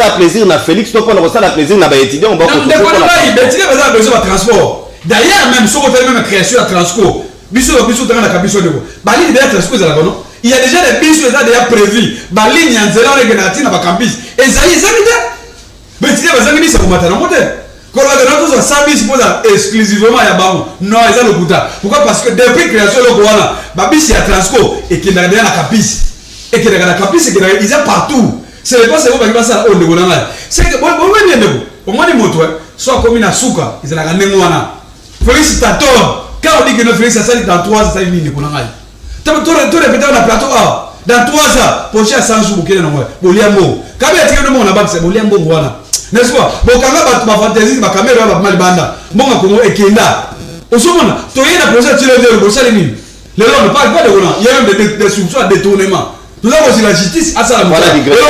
à plaisir na Félix, toi, pour lancer à plaisir na étudiant, on va continuer pour la étudiant, ça a besoin de transport. D'ailleurs, même si on fait même création à Transco, il y a déjà des bus qui sont déjà prévus. La ligne en zéro régénérative dans le campus. Et ça y est, ça y est. Mais tu dis, ça va mater dans le moteur. Quand on a tous 100 bus exclusivement à Yabarou. Non, ils ont le Kouta. Pourquoi? Parce que depuis la création de l'Okoana, Babis, il y a Transco et qu'il y a dans la campus. Et qu'il y a dans la campus et qu'il y a partout. C'est le pas c'est vous qui passez à haut de Gonana. C'est que, au moins des motos, soit comme une Souka, ils ont la Ganémoana. Félix Tator. Quand on dit que notre Félix, ça s'est dans 3 ans, ça y est, il y a tu répéter dans le plateau A. Dans 3 ans, pour chercher 100 jours, il y a Boliambo. Quand il y a un monde là-bas, c'est Boliambo. N'est-ce pas? Bon, quand il y a ma fantaisie, ma caméra, ma malbanda. Bon, comment est Kenda? Au second, tu as un projet de tirer de l'Ossalimin. Les gens ne parlent pas de Roland. Il y a même des soupçons de détournement. Nous avons aussi la justice à ça. Voilà, digression.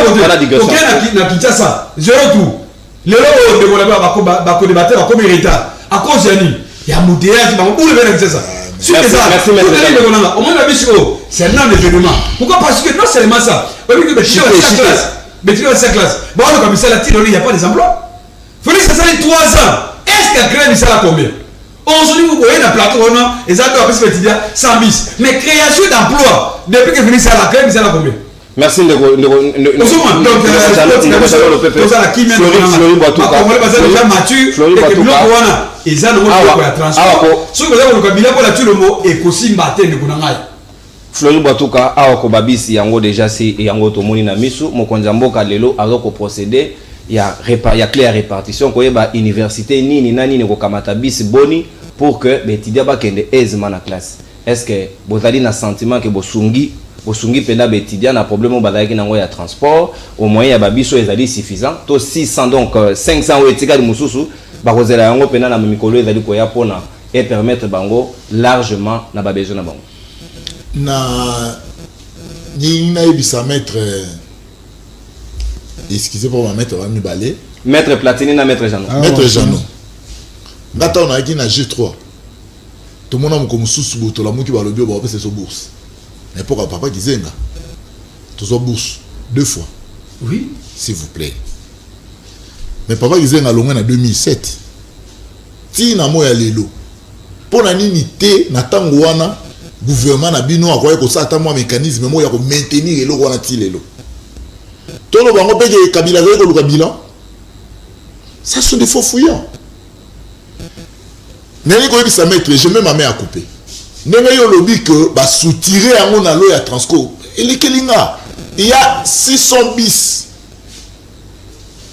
Ok, na Kinshasa, zéro tout. Les gens de Roland, va débattre, va comme héritage. À cause de lui, il y a un moutillage, où le verre c'est ça? Merci, au moins la mission, c'est un événement. Pourquoi? Parce que non seulement ça, mais tu as 5 classes. Bon, comme ça, il n'y a pas des emplois. Il faut que ça soit 3 ans. Est-ce qu'il y a créé ça là combien? Aujourd'hui, vous voyez dans le plateau, et ça doit être 100 bis. Mais création d'emplois, depuis que Félix a créé ça là combien? Merci de Flori Batuka awako babisi yango déjà si yango tomoni na misu mokonza mboka lelo azoko procéder ya clé à répartition koyeba université nini nani ne kokamata bisi boni pour que betidia ba kende aisément na classe. Est-ce que bozali na sentiment que bosungi penda betidia na problème bazaki nango ya transport au moyen ya babiso ezali suffisant to 600 donc 500 ou etika mususu ba kozela yango penda na mikolo ezali koya pona et permettre bango largement na ba besoin na bango. Na ni ebisa maître excusez pour ma maître va balé maître Platini na maître Jano maître Jano ngata on a qui na G3 tout le monde comme sous boto la muki ba lobby ba c'est so bourse mais pourquoi papa disait nga tout so bourse 2 fois oui s'il vous plaît mais papa disait nga longa na 2007 ti na moya lelo pona nini te na tango wana gouvernement na bino akoya ko sata moi mécanisme mo ya ko maintenir eloko wana ti lelo tolo bango peke kabila zeko luka bilan ça sont des faux fouillants nani ko yebisa maître je mets ma main à couper ndenge yo lobi que ba soutirer yango na lo ya Transco elekelinga il y a 600 bis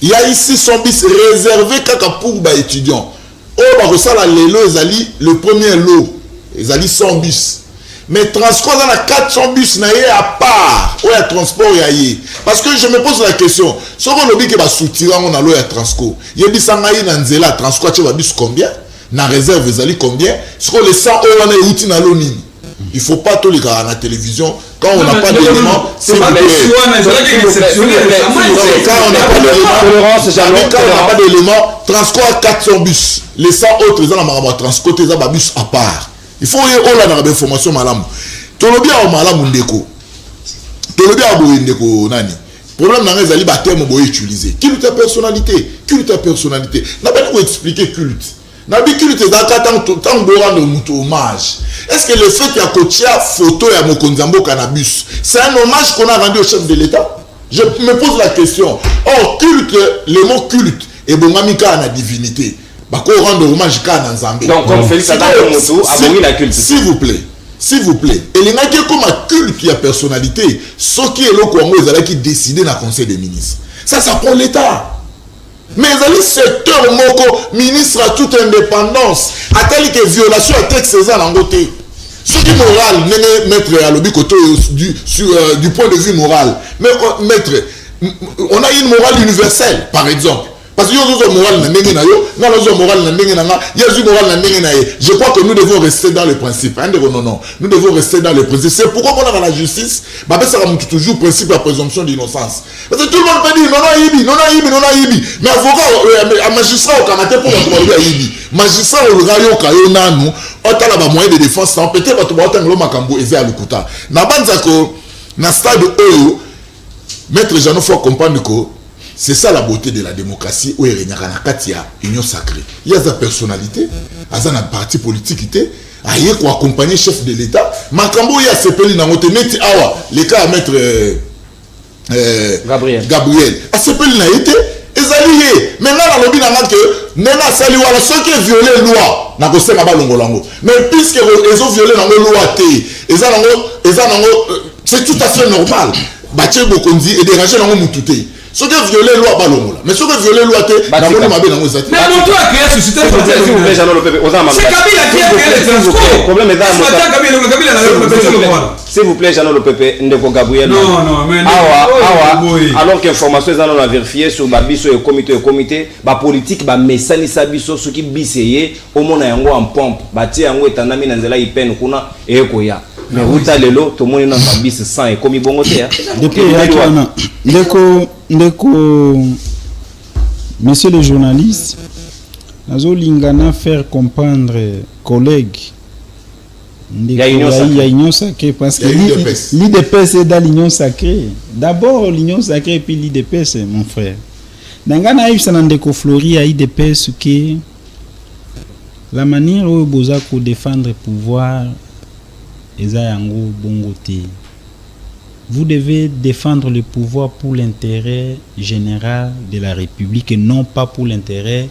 il y a ici 600 bis réservés kaka pour ba étudiants oh ba ko sala lelo ezali le premier lot ezali 100 bis. Mais transport dans la 400 bus na à part ou à transport yaye parce que je me pose la question ce qu'on lobby que va soutirer on a l'eau à Transco il dit ça ngaï na nzela transport tu vas bus combien na réserve ezali combien ce qu'on les 100 on a outil na l'oni il faut pas tout les gars à la télévision quand on n'a pas d'éléments c'est pas quand on n'a pas d'éléments transport à 400 bus les 100 autres ils ont la transport ils ont bus à part. Il faut y avoir une information malam. Tolobi a malam ndeko. Tolobi a boye ndeko nani. Problème dans les ali ba terme boye utiliser. Culte personnalité. N'a pas nous expliquer culte. N'a pas culte dans tant de rendre mutu hommage. Est-ce que le fait qu'il y a coaché photo ya Mokonzambo cannabis, c'est un hommage qu'on a rendu au chef de l'État? Je me pose la question. Or culte, le mot culte et bongamika na divinité. Rendre hommage à Nzambé. Donc, comme Félix Adamo Moto, abonner la culte. S'il vous plaît. Et les gens qui ont comme un culte qui a personnalité, ce qui est le Congo, ils allaient qui décider dans le Conseil des ministres. Ça prend l'État. Mais ils allaient secteur moko, ministre à toute indépendance, à tel que violation à texte César en côté. Ce qui est moral, maître à l'objet du point de vue moral. Mais maître, on a une morale universelle, par exemple. Parce que nous avons moral, je crois que nous devons rester dans le principe. Non, nous devons rester dans le principe. C'est pourquoi on a dans la justice, ça remonte toujours le principe de la présomption d'innocence. Parce que tout le monde peut dire non. Mais avocat, magistrat au Canada pour le magistrat au rayon Kayonanu, on a moyen de défense, peut-être que tu as un makambo et à l'Ukuta. Dans stade Oyo, maître Jean, il faut comprendre que c'est ça la beauté de la démocratie où il y a une union sacrée. Il y a sa personnalité, il y a un parti politique, il y a accompagner le chef de l'État. Makambo, il y a ce pays dans notre net, les cas à maître Gabriel. À ce pays, il y a été, ils ont lié. Maintenant, dans le but, il y a ceux qui ont violé la loi. Mais puisqu'ils ont violé la loi, c'est tout à fait normal. Baché Bokondi et déranger dans mon touté. Ceux qui ont violé la loi, balongola. Mais ceux qui ont violé la loi, dans mon mabé dans mon zati. Mais mon toit a créé la société. C'est Kabila qui a créé les transports. Le problème est dans s'il vous plaît, Jean Lopépé, Ndeko Gabriel. Non, mais alors qu'information est dans la vérifier sur Babiso et comité, ba politique, ba mesani sabiso, ce qui biseye, au monde a yango en pompe, bati yango etanami nanzela ipen kuna et koya. Mais Ruta Lelo, tout le monde est dans la bis sans et comme il bon côté. Monsieur le journaliste, Nazo Lingana faire comprendre collègues. Il y a l'union sacrée parce que l'IDPS est dans l'union sacrée. D'abord l'union sacrée et puis l'IDPS, mon frère. Nangana Yves Sanandeko Flori a IDPS que la manière où Bozako défendre le pouvoir. Vous devez défendre le pouvoir pour l'intérêt général de la République et non pas pour l'intérêt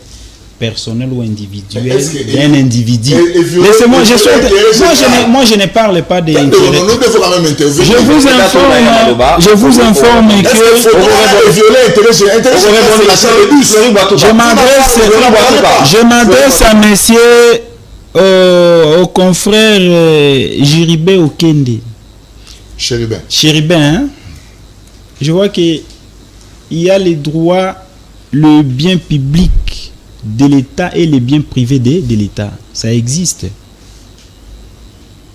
personnel ou individuel d'un individu. Laissez-moi, moi je ne parle pas d'intérêt. Je vous informe que je m'adresse à monsieur au confrère Jiribé Okende. Chéribin, hein? Je vois qu'il y a les droits, le bien public de l'État et les biens privés de l'État. Ça existe.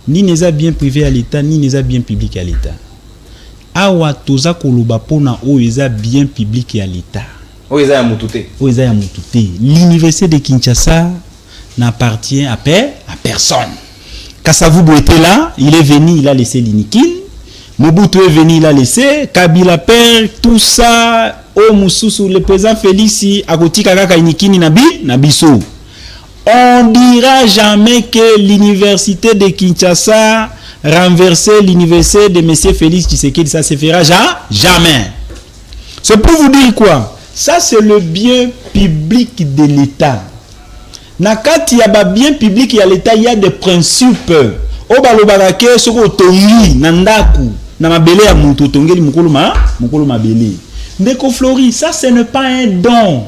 Ni les bien privés à l'État, ni les bien publics à l'État. Awa toza koloba pona o eza bien public à l'État. O eza ya mutute. L'université de Kinshasa n'appartient à personne. Kasavubu était là, il est venu, il a laissé l'Inikin. Mobutu est venu, il a laissé. Kabila père, tout ça. Oh Moussou, le président Félix, Agoti Kaka Inikini Nabiso. On dira jamais que l'université de Kinshasa renverser l'université de M. Félix Tshisekedi, ça se fera jamais. C'est pour vous dire quoi? Ça, c'est le bien public de l'État. Nakati ya ba bien public ya l'État, il y a des principes. Obalobaka soko tongi nandaku na mabele ya mutu tongeli mukolo mabele. Ndeko Flori, ça ce n'est pas un don.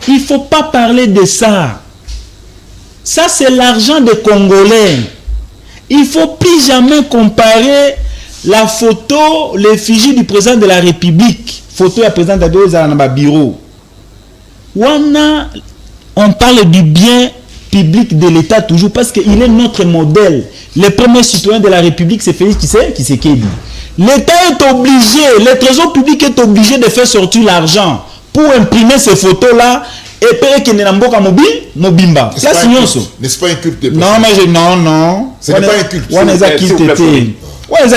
Il faut pas parler de ça. Ça c'est l'argent des Congolais. Il faut plus jamais comparer la photo, l'effigie du président de la République. Photo ya président d'Adoza na ba bureau. On parle du bien public de l'État toujours parce qu'il est notre modèle. Le premier citoyen de la République, c'est Félix Tshisekedi. L'État est obligé, le trésor public est obligé de faire sortir l'argent pour imprimer ces photos-là et payer qu'il n'a pas mobimba. N'est-ce pas un culte de non, mais non. Ce n'est pas un culte. On est à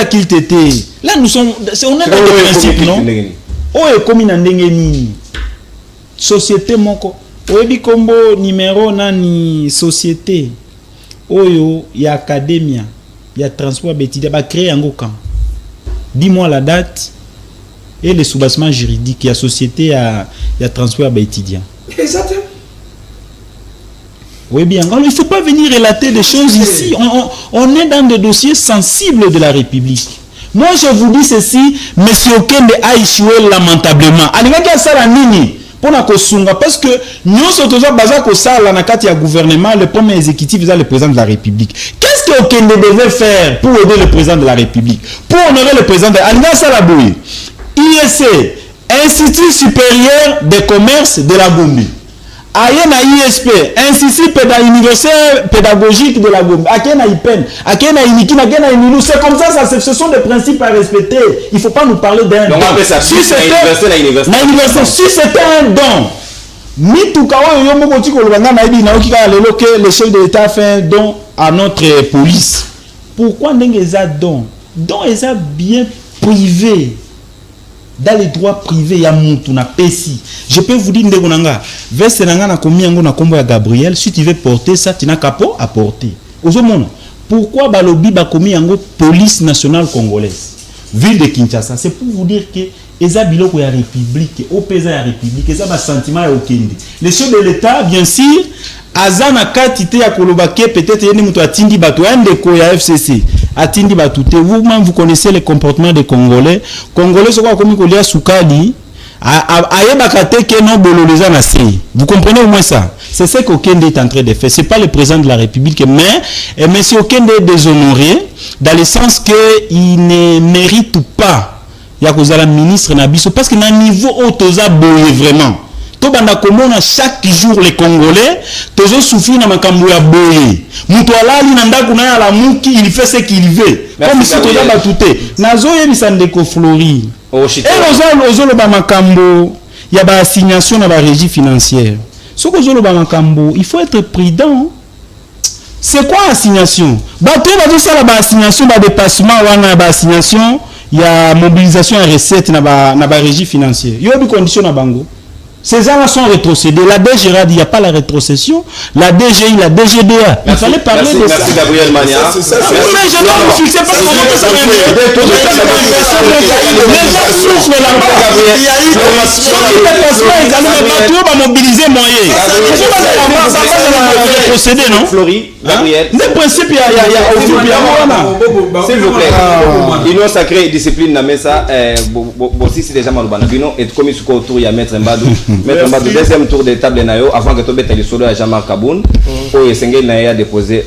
culte. Là, nous sommes. On est dans le principe, non? Oh, et comme il a société moko. Oyebi kombo numéro nani société oyo ya academia ya transport bétidia ba créer yango quand. Dis-moi la date et le soubassement juridique ya société ya transport bétidia. Exactement. Oui bien, alors il faut pas venir relater des choses ici. On est dans des dossiers sensibles de la République. Moi je vous dis ceci, monsieur Okende a échoué lamentablement. Alingaki sala nini? Parce que nous sommes toujours basés sur ça, le gouvernement, le premier exécutif, le président de la République. Qu'est-ce que Okende devait faire pour aider le président de la République? Pour honorer le président de la République? IEC, Institut supérieur de commerce de la Gombe. Aye na ISP, Institut universitaire pédagogique de la Gombe. Aye na IPEN, aye na INIKI, aye na INILU. C'est comme ça, ce sont des principes à respecter. Il ne faut pas nous parler d'un don. Si c'était un don, le chef de l'État fait un don à notre police. Pourquoi n'est-ce pas don? Don est bien privé. Dans les droits privés, il y a Moutuna Pessi. Je peux vous dire, veste na komi yango na kombo ya Gabriel, si tu veux porter ça, tu n'as qu'à à porter. Pourquoi balobi bakomi yango police nationale congolaise, ville de Kinshasa? C'est pour vous dire que eza biloko ya république, opesa ya république, eza ba sentiment ya okende. Les chefs de l'État, bien sûr, azana katite ya kolobake peut-être yeni muto atindi bato ndeko ya FCC. Atindi batute. Vous-même, vous connaissez le comportement des Congolais. Congolais, c'est quoi comme Kolia Soukali? Vous comprenez au moins ça? C'est ce qu'Okende est en train de faire. Ce n'est pas le président de la République, mais M. Okende est déshonoré dans le sens qu'il ne mérite pas. Il y a un ministre Nabiso parce qu'il y a un niveau haut vraiment. Chaque jour les Congolais toujours souffrir na makambo ya boye muto alali na ndaku na la muki il fait ce qu'il veut comme si to ya batute nazo yebisa ndeko Flori et ozolo ba makambo ya ba assignation na ba régie financière soko ozolo ba makambo il faut être prudent. C'est quoi assignation? Bato bazo sala ba assignation ba dépassement wana ba assignation ya mobilisation et recette na ba régie financière yo bi condition na bango. Ces gens sont rétrocédés. La DGRA dit il n'y a pas la rétrocession. La DGI, la DGDA. Il fallait parler de ça. Merci Gabriel Mania. Mais je ne me fixais pas sur comment ça vient. Les gens souffrent là. Il y a eu des dépassements également. On va mobiliser moyens. Ça va rétrocéder, non? Flori, Gabriel. Des principes, il y a s'il vous plaît. Union sacrée discipline, mais ça, si c'est déjà malobana. Et comme il se autour, il y a Maître Mbadou. Mettre en deuxième tour de table avant que tu mettes les solos à Jean-Marc Kaboun pour essayer de déposer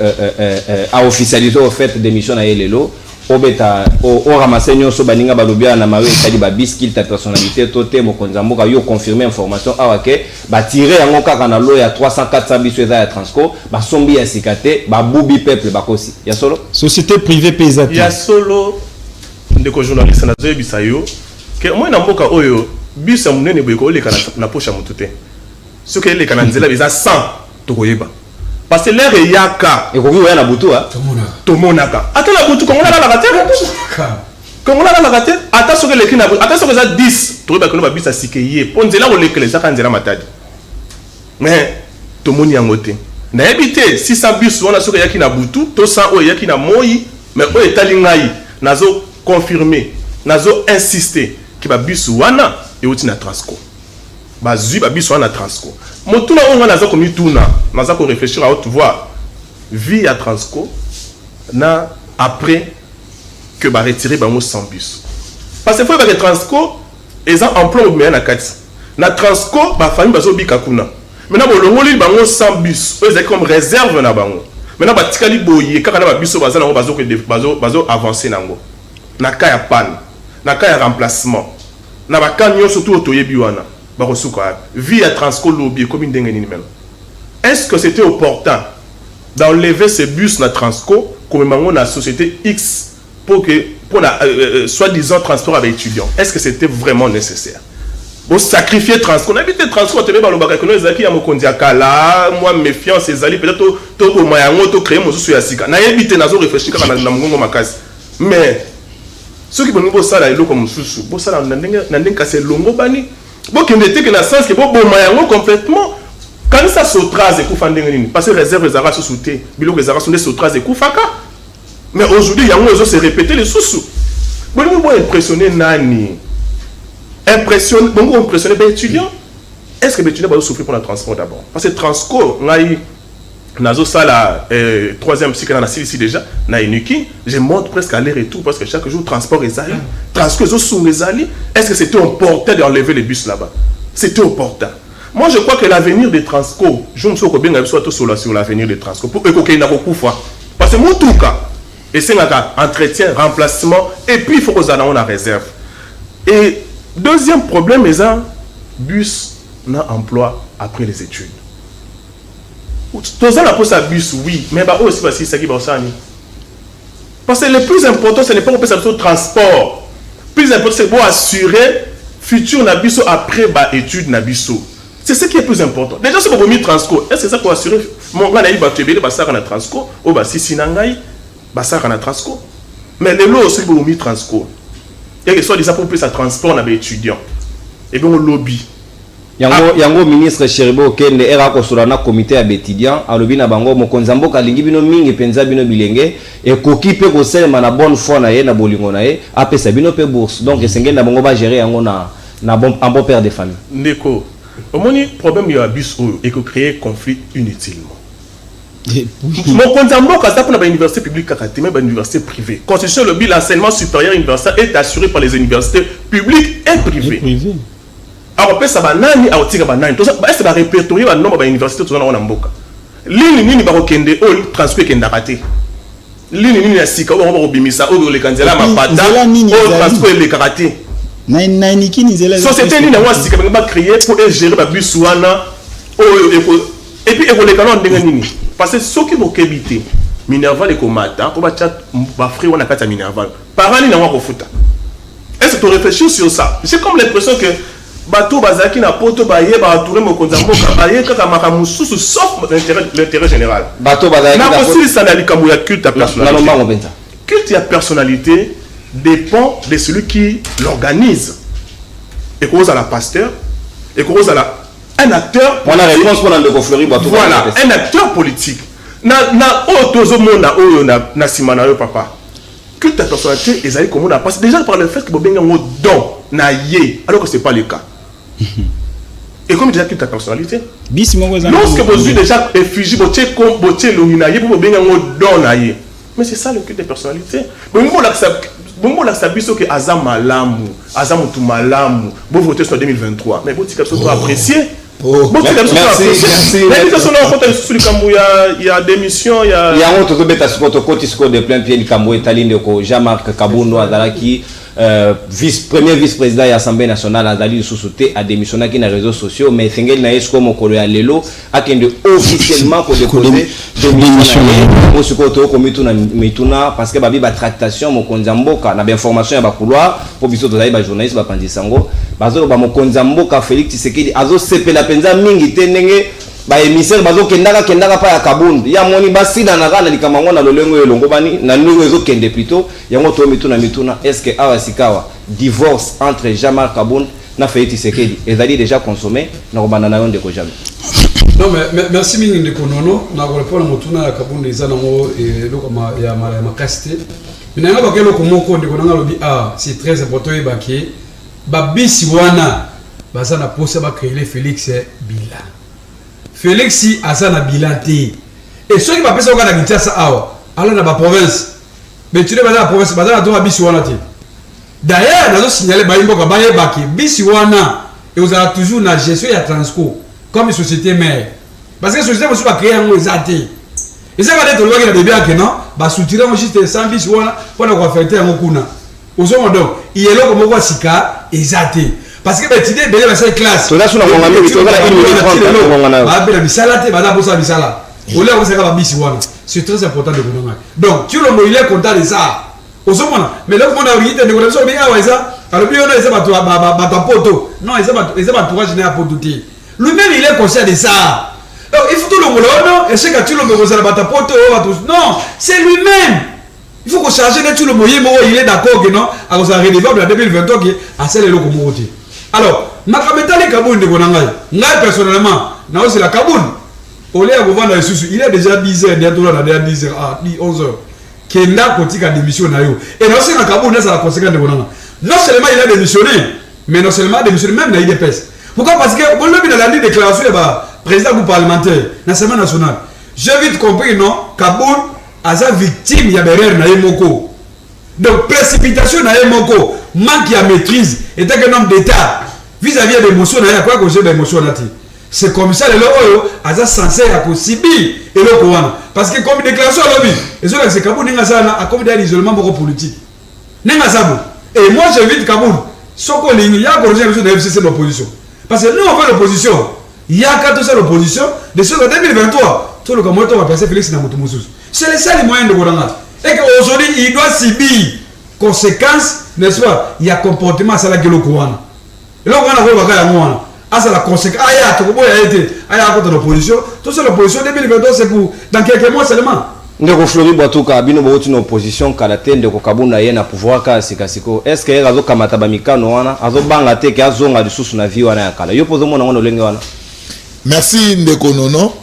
à officialiser au fait des missions à Elelo au ramasser nyonso baninga balobia na mawe etali ba biskil ta personnalité toté mokonzamboka yo confirmer information awake ba tirer yango kaka na lo ya 300 400 biso eza ya Transco ba sombi ya sikate ba bubi peuple bakosi ya solo société privée paysanne ya solo ndeko journaliste na zo bisayo que moi na mboka oyo bus ya munene boyeko oleka na poche ya motu te soki eleka na nzela beza 100 tokoyeba parce que l'air eyaka ekoki oya na butu tomonaka ata na butu kongola lalaka te ata soki eleki na butu ata soki eza 10 toyeba kono babus asike ye mpo nzela kolekela ezaka nzela matadi mais tomoni yango te nayebi te 600 bus wana soki eyaki na butu to 100 oyo eyaki na moi mais oyo etali ngai nazo confirmer nazo insister ki babus wana euti na Transco bazui babus wana na Transco motuna onga naza komi tuna naza ko réfléchir à haute voix vie à Transco na après que ba retirer bango 100 bus parce que faut que Transco eza emploi mais na kati na Transco ba famille bazo bika kuna maintenant bolongoli bango 100 bus eux comme réserve na bango maintenant ba tikali boye kaka na ba biso baza nango bazo avancer nango na ka ya panne na ka ya remplacement na ba camion surtout otoyebi wana ba resuka vie à Transco lobby comme une dingue ni même est-ce que c'était opportun d'enlever ces bus na Transco comme mango na société X pour la soi-disant transport avec étudiants? Est-ce que c'était vraiment nécessaire? Pour sacrifier Transco, on habite Transco, on a dit que nous avons kala, moi méfiance, les alliés peut-être tout pour moi to créer mon souci à sika. Na habité nazo réfléchir quand na mongo makasi. Mais ceux qui vont ça là comme souci, bon ça na ndenge c'est longo bani. Bon qui n'était que dans sens que bon mayango complètement quand ça sautras et kufandenge nini parce que réserve les arras sous-souté, bilo les arras sont des sautras et kufaka. Mais aujourd'hui il y a un se répéter les sous-sous. Bon nous impressionner nani. Impressionné les étudiants. Est-ce que les étudiants vont souffrir pour le transport d'abord? Parce que Transco, nazo sala troisième cycle dans la ici déjà, na inuki, je monte presque à l'aller-retour parce que chaque jour transport est allé. Transco ils sont les alliés. Est-ce que c'était opportun d'enlever les bus là-bas? C'était opportun. Moi je crois que l'avenir des Transco, je me suis bien sur l'avenir des Transco pour que parce que mon tout cas, et c'est un entretien, remplacement et puis il faut que nous ayons la réserve. Et Deuxième problème, les bus n'a emploi après les études. Tous la pose à bus, oui, mais aussi parce que c'est qui parce que le plus important, ce n'est pas qu'on peut s'assurer au transport. Le plus important, c'est pour assurer futur nabiso après études nabiso. C'est ce qui est plus important. Déjà, c'est pour mettre transco. Est-ce que ça pour assurer mon gars naïf batubé basar na transco ou basi sinangai basar na transco. Mais les lots aussi pour mettre transco. Il y a que soit des pour plus à transport na étudiants. Et bien au lobby. Yango ministre Cheribo Kende era ko solana comité ya étudiant alobi na bango mokonzambo kalingi bino mingi penza bino bilenge et koki pe ko selema na bonne foi na ye na bolingo na ye apesa bino pe bourse donc esengeli na bango ba gérer yango na bon en bon père de famille. Ndeko au moni problème ya bus et que créer conflit inutilement. Mokonzambo ka pour na université publique kakati mais université privée. Constitution le bilan l'enseignement supérieur universel est assuré par les universités publiques et privées. Alors, ça va nani à otiga banani. Tout ça, est-ce que va répertorier le nombre d'universités tout ça dans mboka. Lini nini ba okende o transfert kenda raté. Lini nini asika o ba obimisa o le kanzela mapata o transfert le karaté. Nani kini zela. Société nini wa sika ba créer pour gérer ba bus wana et puis évoluer canon ndenge nini. Parce que ceux qui vont kebité Minerval et komata pour ba chat ba frère wana kata Minerval. Parani na wa ko futa. Est-ce que tu réfléchis sur ça? J'ai comme l'impression que bateau bazaki na poto baye ba tourner mokonzambo baye kaka makamusu sauf l'intérêt général. Bateau bazaki na aussi ça na likambo ya culte à personnalité. Culte à personnalité dépend de celui qui l'organise. Et cause à la pasteur et cause à la un acteur. On a réponse pour le conflit bateau. Voilà, un acteur politique. Na otozo mona oyo na simana yo papa. Culte à personnalité ezali comme on a passé déjà par le fait que bobenga ngo don na ye alors que c'est pas le cas. Et comme déjà culte à personnalité. Lorsque vous êtes déjà effigie botier comme botier l'ominaye pour bobenga ngo don na ye. Mais c'est ça le culte de personnalité. Bon la sabiso que azam malamu, azam mutu malamu, bon voter sur 2023. Mais bon tika so apprécier. Merci. Il y a démission, il y a. Il y a un autre bêta score de plein pied Kambo Italie ko Jean-Marc Kabundo Azalaki premier vice-président de l'Assemblée nationale Azali Sousouté a démissionné qui na réseaux sociaux mais Sengel na esko mokolo ya lelo akende officiellement pour déposer démission au sikoto komitu na mituna parce que babi ba tractation mokonzamboka na information ya ba couloir pour biso tozali ba journaliste ba pandisango bazo ba mokonzamboka Félix Tshisekedi azo sepela penza mingi tenenge ba émissaire bazo kendaka pa ya Kabundi ya moni basida na kana likamango na lolengo elongo bani na nungo ezo kende plutôt yango to mituna est-ce que awasikawa divorce entre Jean-Marc Kabundi na Félix Tshisekedi ezali déjà consommé na robana na yonde ko jamais. Non mais merci mingi ndeko nono na ko répondre motuna ya Kabundi ezana ngo eloko ya makasite minanga ba kelo ko moko ndeko nanga lobi c'est très important ebaki ba bisi wana bazana posa ba créer Félix Bila. Félix Azana Bilanté. Et ceux qui va penser au Ghana qui ça awa, alors dans la province. Mais tu n'es pas dans la province, pas dans la tour Bisiwana. D'ailleurs, nous avons signalé Baïmbo Kabaye Baki, Bisiwana, et vous avez toujours la gestion et transco, comme une société mère. Parce que la société ne va pas créer un mot exact. Et ça va être le loi qui a des biens que non, bah soutirer juste 100 Bisiwana, pour avoir fait un Okuna. Aux hommes donc, il y a là comme on voit Sika, exact. Parce que tu dis belle cette classe. Tout là sur la mongana tu vas c'est très important de vous. Donc tu le moyen content de ça. Aux hommes mais là on a rien de connexion bien ouais ça. Alors bien on a ça ba poto. Non, ils ont entourage général pour douter. Lui-même il est conscient de ça. Donc il faut tout le monde et c'est que tu le me ça ba poto non, c'est lui-même. Il faut qu'on change tout le moyen il est d'accord que non, à cause renouvelable en 2023 qui a celle le communauté. Alors, Nakametali Kaboun de Bonangai, moi personnellement, c'est la Kaboun. Au lieu de vendre les sous, il est déjà 10h, bientôt là, 10h, 11h. Kenda Kotika démission nayo. Et non, c'est la Kaboun, c'est la conséquence de Bonanga. Non seulement il a démissionné, mais non seulement démissionné, même dans l'IDPS. Pourquoi? Parce que, on l'a vu dans la déclaration, président du parlementaire, l'Assemblée nationale. J'ai vite compris, non, Kaboun a sa victime, il y a derrière Naïmoko. Donc, précipitation Naïmoko, manque de maîtrise, et tant qu'un homme d'État, vis-à-vis de l'émotion, il y a quoi que j'ai d'émotion là. C'est comme ça, le logo, a censé être subir et le Coran. Parce que comme déclaration à l'objet, et cela c'est Kaboul n'a pas comme l'isolement politique. Et moi, j'invite Kaboul, Soko Lingi, il y a corrigé de FCC l'opposition. Parce que nous, on fait l'opposition. Il y a 4 ans l'opposition. De ce 2023, tout le monde va passer Félix Namoutoumousous. C'est les seuls moyens de Goranga. Et qu'aujourd'hui, il doit subir conséquences, n'est-ce pas? Il y a comportement, c'est la gueule au courant. Et là, on va voir ah, c'est la conséquence. Ah, il y a tout le monde a été contre l'opposition. Tout ça, l'opposition 2022, c'est pour dans quelques mois seulement. Ndeko Flori Batuka bino boti na opposition kalate ndeko kabunda ye na pouvoir ka sikasiko. Est-ce que azo kamata ba mikano wana azo banga te ke azonga lisusu na vie wana ya kala. Yo pozo mona wana olenge wana. Merci Ndeko Nono.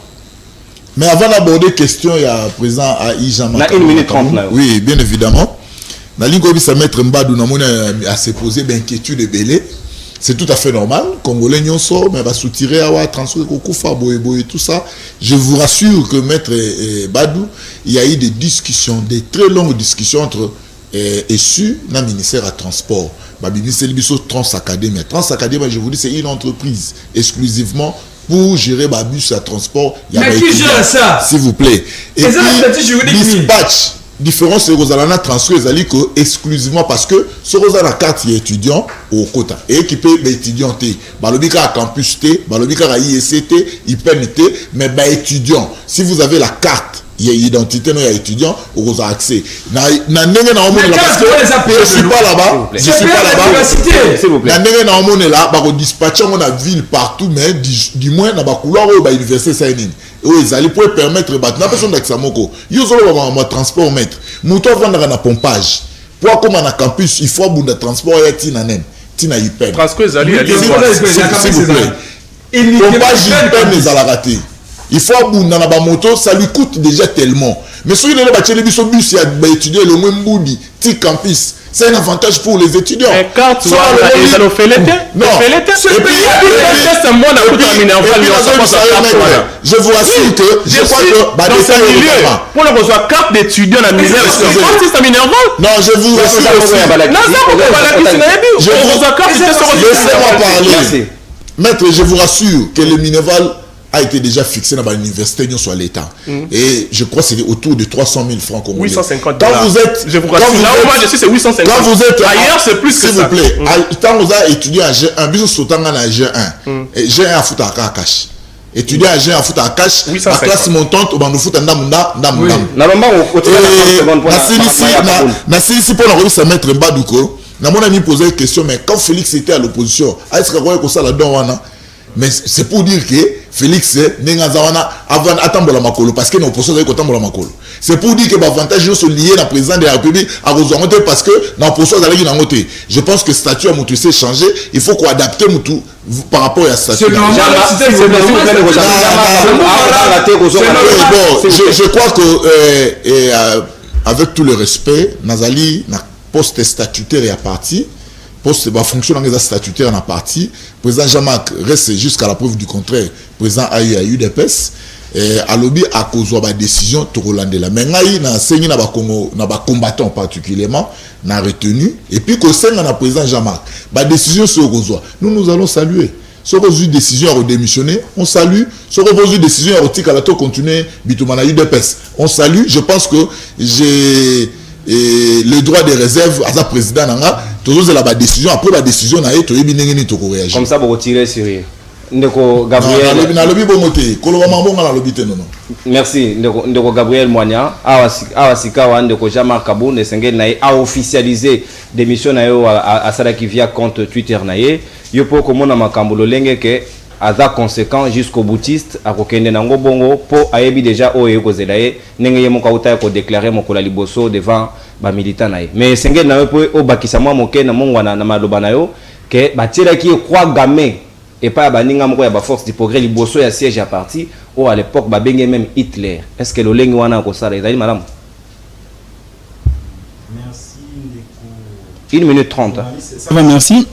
Mais avant d'aborder question, il y a président Aïe Jean-Marc. Na 1 minute 30 là. Oui, bien évidemment. Na lingo bisa mettre Mbadou na mona à se poser d'inquiétude et belé. C'est tout à fait normal. Congolais n'y sort, mais va soutirer à transférer Kokufa, Boye, tout ça. Je vous rassure que Maître Badou, il y a eu des discussions, des très longues discussions entre ESU et le ministère à transport. Le ministère de Transacadémie. Transacadémie, je vous dis, c'est une entreprise exclusivement pour gérer le bus à transport. Mais qui gère ça? S'il vous plaît. Et puis, dispatch. Différence c'est que vous transfert exclusivement parce que ce que vous avez la carte étudiant au quota et équipé d'étudiants balobika à campus T balobika à IST IPNT mais étudiant si vous avez la carte il y a identité non il y a étudiant vous avez accès na ndenge na omone là parce que je suis pas là-bas s'il vous plaît na ndenge na omone là ba ko dispatcher on a ville partout mais du moins na ba couloir au ba université sainin. Oui, ils allaient pour permettre na personne d'Axamoko. Ils ont le transport maître. Mouton vendre na pompage. Pour comme na campus, il faut un transport et tina hyper. Transport ils allaient s'il vous plaît. Pompage hyper les a raté. Il faut abunda na ba moto, ça lui coûte déjà tellement. Mais si il est là le bus il y a étudier le même boudi, ti campus. C'est un avantage pour les étudiants. Et quand tu as le fait l'été, non. Je vous assure que je crois que dans ce milieu, pour le recevoir carte d'étudiant à Minerval, c'est Minerval. Non, je vous assure laissez-moi parler. Maître, je vous rassure que le Minerval a été déjà fixé dans l'université sur l'État. Et je crois que c'est autour de 300 000 francs congolais. 850 quand vous êtes, je vous rassure, là où moi je suis c'est 850. Quand vous êtes ailleurs c'est plus que ça. S'il vous plaît, quand vous avez étudié à G1, bisous sautant à G1, G1 à foutre à cash. Étudier à G1 à foutre à cash, la classe montante au bandou foot à ndamunda. Nassi pour la revue maître Mbadouko, n'a mon ami posé une question, mais quand Félix était à l'opposition, est-ce que ça là-dedans mais c'est pour dire que Félix Nengazawana avant attendre makolo parce que nous posons avec autant makolo. C'est pour dire que l'avantage sont liés à la présidente de la République à Rosangote parce que nous posons avec une angoté. Je pense que le statut a mutu s'est changé, il faut qu'on adapte mutu par rapport à la statut. Je crois que avec tout le respect, Nazali na poste statutaire et à partie poste va fonctionner dans les statutaires en partie. Président Jean-Marc reste jusqu'à la preuve du contraire. Président a eu des pèses. À lobby à cause de la décision de Rolandé. La mengaï na saigné na ba Congo na ba combattant particulièrement na retenu et puis que c'est na président Jean-Marc. Ba décision sur Rozoa. Nous allons saluer. Si vous avez décision à redémissionner, on salue. Si vous avez décision à retirer à la tour continuer, bitumana eu des pèses. On salue. Je pense que j'ai le droit de réserve à sa président nanga. Toujours la décision après la décision na eto yebi ndenge to réagir comme ça pour retirer sérieux ndeko Gabriel na lobi bomote koloba mambonga na lobi te non merci ndeko Gabriel Mwanya awasika wa ndeko Jean-Marc Kabou Sengel na a officialisé démission na yo à Salaki via compte Twitter na ye yo po komona makambo lolenge ke aza conséquent jusqu'au boutiste à kokende nango bongo po ayebi déjà oyo kozela ye ndenge ye moka uta ko déclarer mokola liboso devant ba militant na ye mais Sengel na yo po o bakisa mwa moke na mongwana na maloba na yo ke batira ki croix gamin et pas baninga moko ya ba force du progrès liboso ya siège à parti ou à l'époque ba benge même Hitler est-ce que lolenge wana ko sala ezali madame merci ndeko 1 minute 30 ça va merci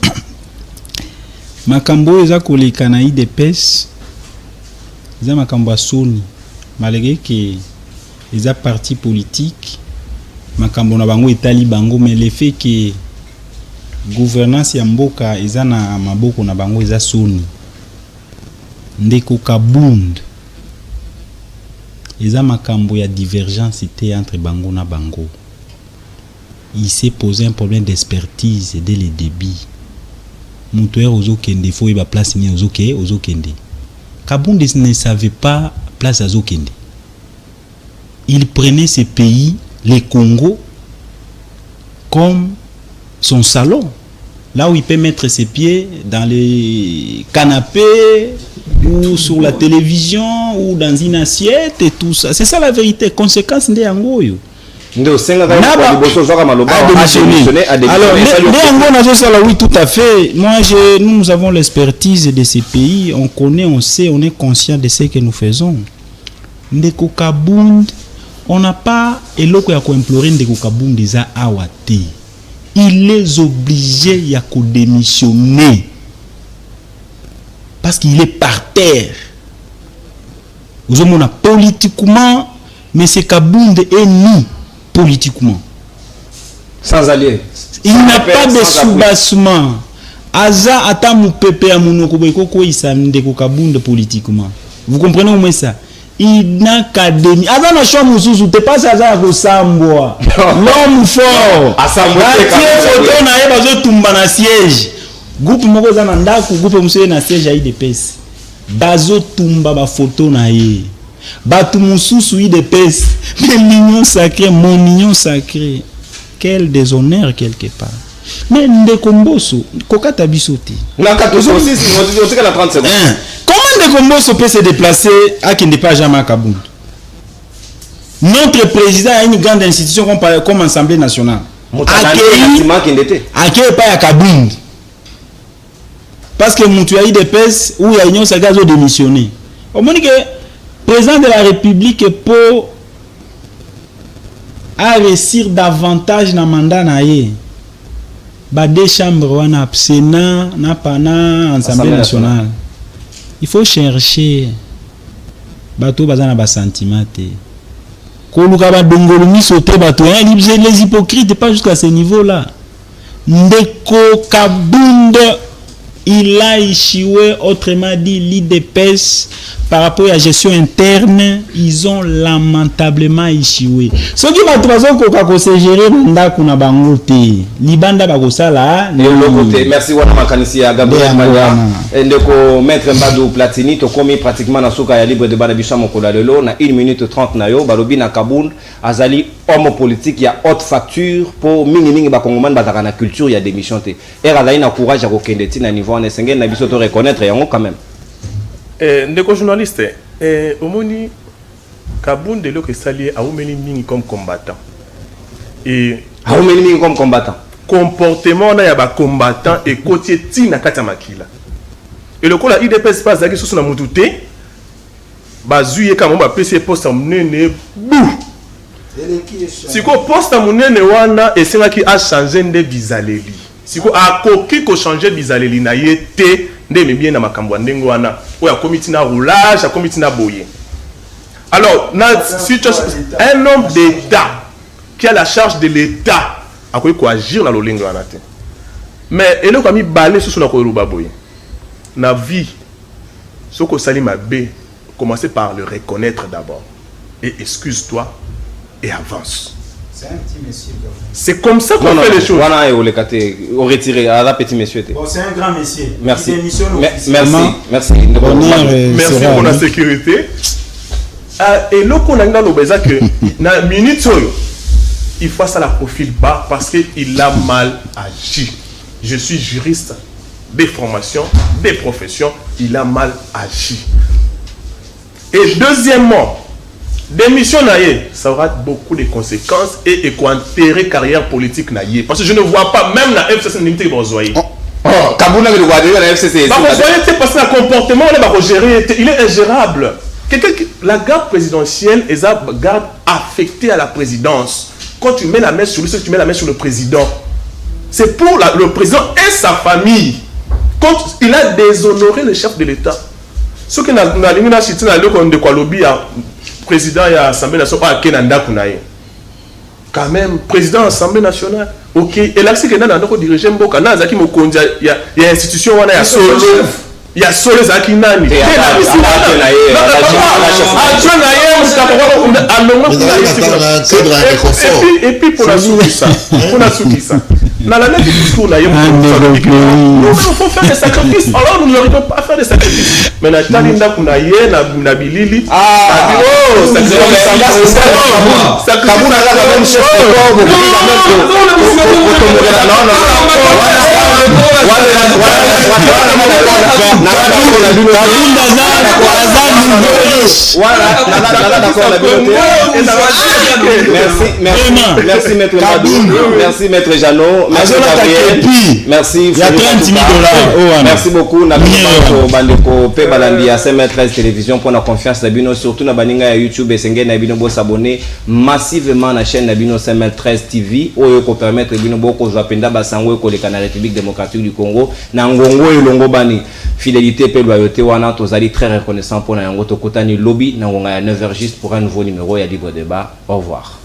makambo eza koleka na IDPS eza makambo ya soni malgré que eza parti politique makambo na bango etali bango mais le fait que gouvernance ya mboka eza na maboko na bango eza soni ndeko Kabund eza makambo ya divergence était entre bango na bango il s'est posé un problème d'expertise dès le début Moutouer Ozokende, il faut y avoir place ni Ozokende. Kabund ne savait pas place à Ozokende. Il prenait ces pays, les Congo, comme son salon. Là où il peut mettre ses pieds dans les canapés, ou sur la télévision, ou dans une assiette et tout ça. C'est ça la vérité. Conséquence de Angoyo. Alors, oui, tout à fait. Nous avons l'expertise de ces pays. On connaît, on sait, on est conscient de ce que nous faisons. Ndeko Kabund, on n'a pas eloko ya ko implorer Ndeko Kabund déjà awate. Il est obligé ya ko démissionner parce qu'il est par terre. Vous avez politiquement, mais c'est Kabund est ni politiquement. Sans allié. Il n'a pas de soubassement. Aza ata mupepe ya munoko boyko ko isa Ndeko Kabund politiquement. Vous comprenez au moins ça? Il n'a qu'à démissionner. Aza na choix mususu te passe aza ko sambwa. L'homme fort. Asambwa photo na ye bazo tumba na siège. Groupe moko za na ndako, groupe mususu na siège ya IDPS. Bazo tumba ba photo na ye. Batu mususu IDPS. Mais l'union sacrée, mon union sacrée. Quel déshonneur quelque part. Mais Ndeko Mbosso, kokata bisote. Na 14 aussi, on dit que la 30 secondes. Comment Ndeko Mbosso peut se déplacer à qui n'est pas jamais à Kabund? Notre président a une grande institution comme Assemblée nationale. Accueilli pas à Kabund. Parce que Moutouaï de PES ou Union Sacrée a démissionné. Au moins que le président de la République pour à réussir davantage dans le mandat naïe. Des chambres na Sénat, na pana Assemblée nationale. Il faut chercher. Bateau bazana ba sentiment. Koluka ba dongolumi sauter bateau. Les hypocrites pas jusqu'à ce niveau-là. Ndeko Kabund, il a échoué, autrement dit l'IDPS par rapport à la gestion interne, ils ont lamentablement échoué. Ce qui va se gérer dans bangote, libanda bagosala. Merci wana makanisi à Gabriel Mania. Ndeko maître Mbadou Platini to komi pratiquement na suka ya libre de Banabisha Mokolo lelo na 1 minute 30 na yo balobi na Kabund azali homme politique ya haute facture pour mingi ba kongomane bataka na culture ya démission te. Era na courage ya kokende ti na niveau na sengel na biso to reconnaître yango quand même. Ndeko journaliste, omoni Kabund de l'eau que salié a omeni mingi comme combattant. Et a omeni mingi comme combattant. Comportement na ya ba combattant et côté ti na kata makila. Et le kola IDPS pas zaki sous na mutute bazuye kama ba PC poste munene bou. Siko poste munene wana esenga ki a changer nde bizaleli. Siko a koki ko changer bizaleli na yete ndeme bien na makambo ndengo wana oya comité na roulage, a comité na boye. Alors, un homme d'État qui a la charge de l'État a quoi agir dans le lingo wana te. Mais il a mis balé sur son koruba boye. Na vie ce que Salim Abé commencer par le reconnaître d'abord et excuse-toi et avance. C'est un petit monsieur. C'est comme ça qu'on fait les choses. Voilà, on retire à la petit monsieur. Bon, c'est un grand monsieur. Merci. Merci pour la sécurité. Et là, on a besoin que na minute il faut ça la profil bas parce qu'il a mal agi. Je suis juriste, des formations, des professions, il a mal agi. Et deuxièmement, démission naïe, ça aura beaucoup de conséquences et quoi enterrer carrière politique naïe. Parce que je ne vois pas, même la FCC n'importe quoi voyez. Kabunda le droit de la FCC. Parce que le comportement il est ingérable. La garde présidentielle est la garde affectée à la présidence. Quand tu mets la main sur lui, tu mets la main sur le président. C'est pour le président et sa famille. Quand il a déshonoré le chef de l'État. Ce que nous avons cité dans le président de l'Assemblée nationale, quand même, président de l'Assemblée nationale, ok. Et là, c'est que nous avons dirigé Mboka, il y a institution, il y a solo. Il y a solo Zaki Nani. Et puis pour la souki ça. Dans la lettre du discours, là, il faut faire des sacrifices. Alors, nous n'aurions pas à faire des sacrifices. Mais na talinda kuna ye na bilili. Merci maître Madou, merci maître Jeannot, merci Gabriel, merci. Il y a 30 000 $. Merci beaucoup. Bandeko pe balandi à CML13 télévision pour la confiance d'Abino, surtout na baninga ya YouTube et Sengen Nabino bo s'abonner massivement à la chaîne Nabino CML13 TV oyo ko permettre Bino boko zwapenda basango ko le Canada République démocratique du Congo na ngongo et longo bani fidélité pe loyauté wana tozali très reconnaissant pour na yango to kotani lobby na ngonga ya 9h juste pour un nouveau numéro ya Libre Débat. Au revoir.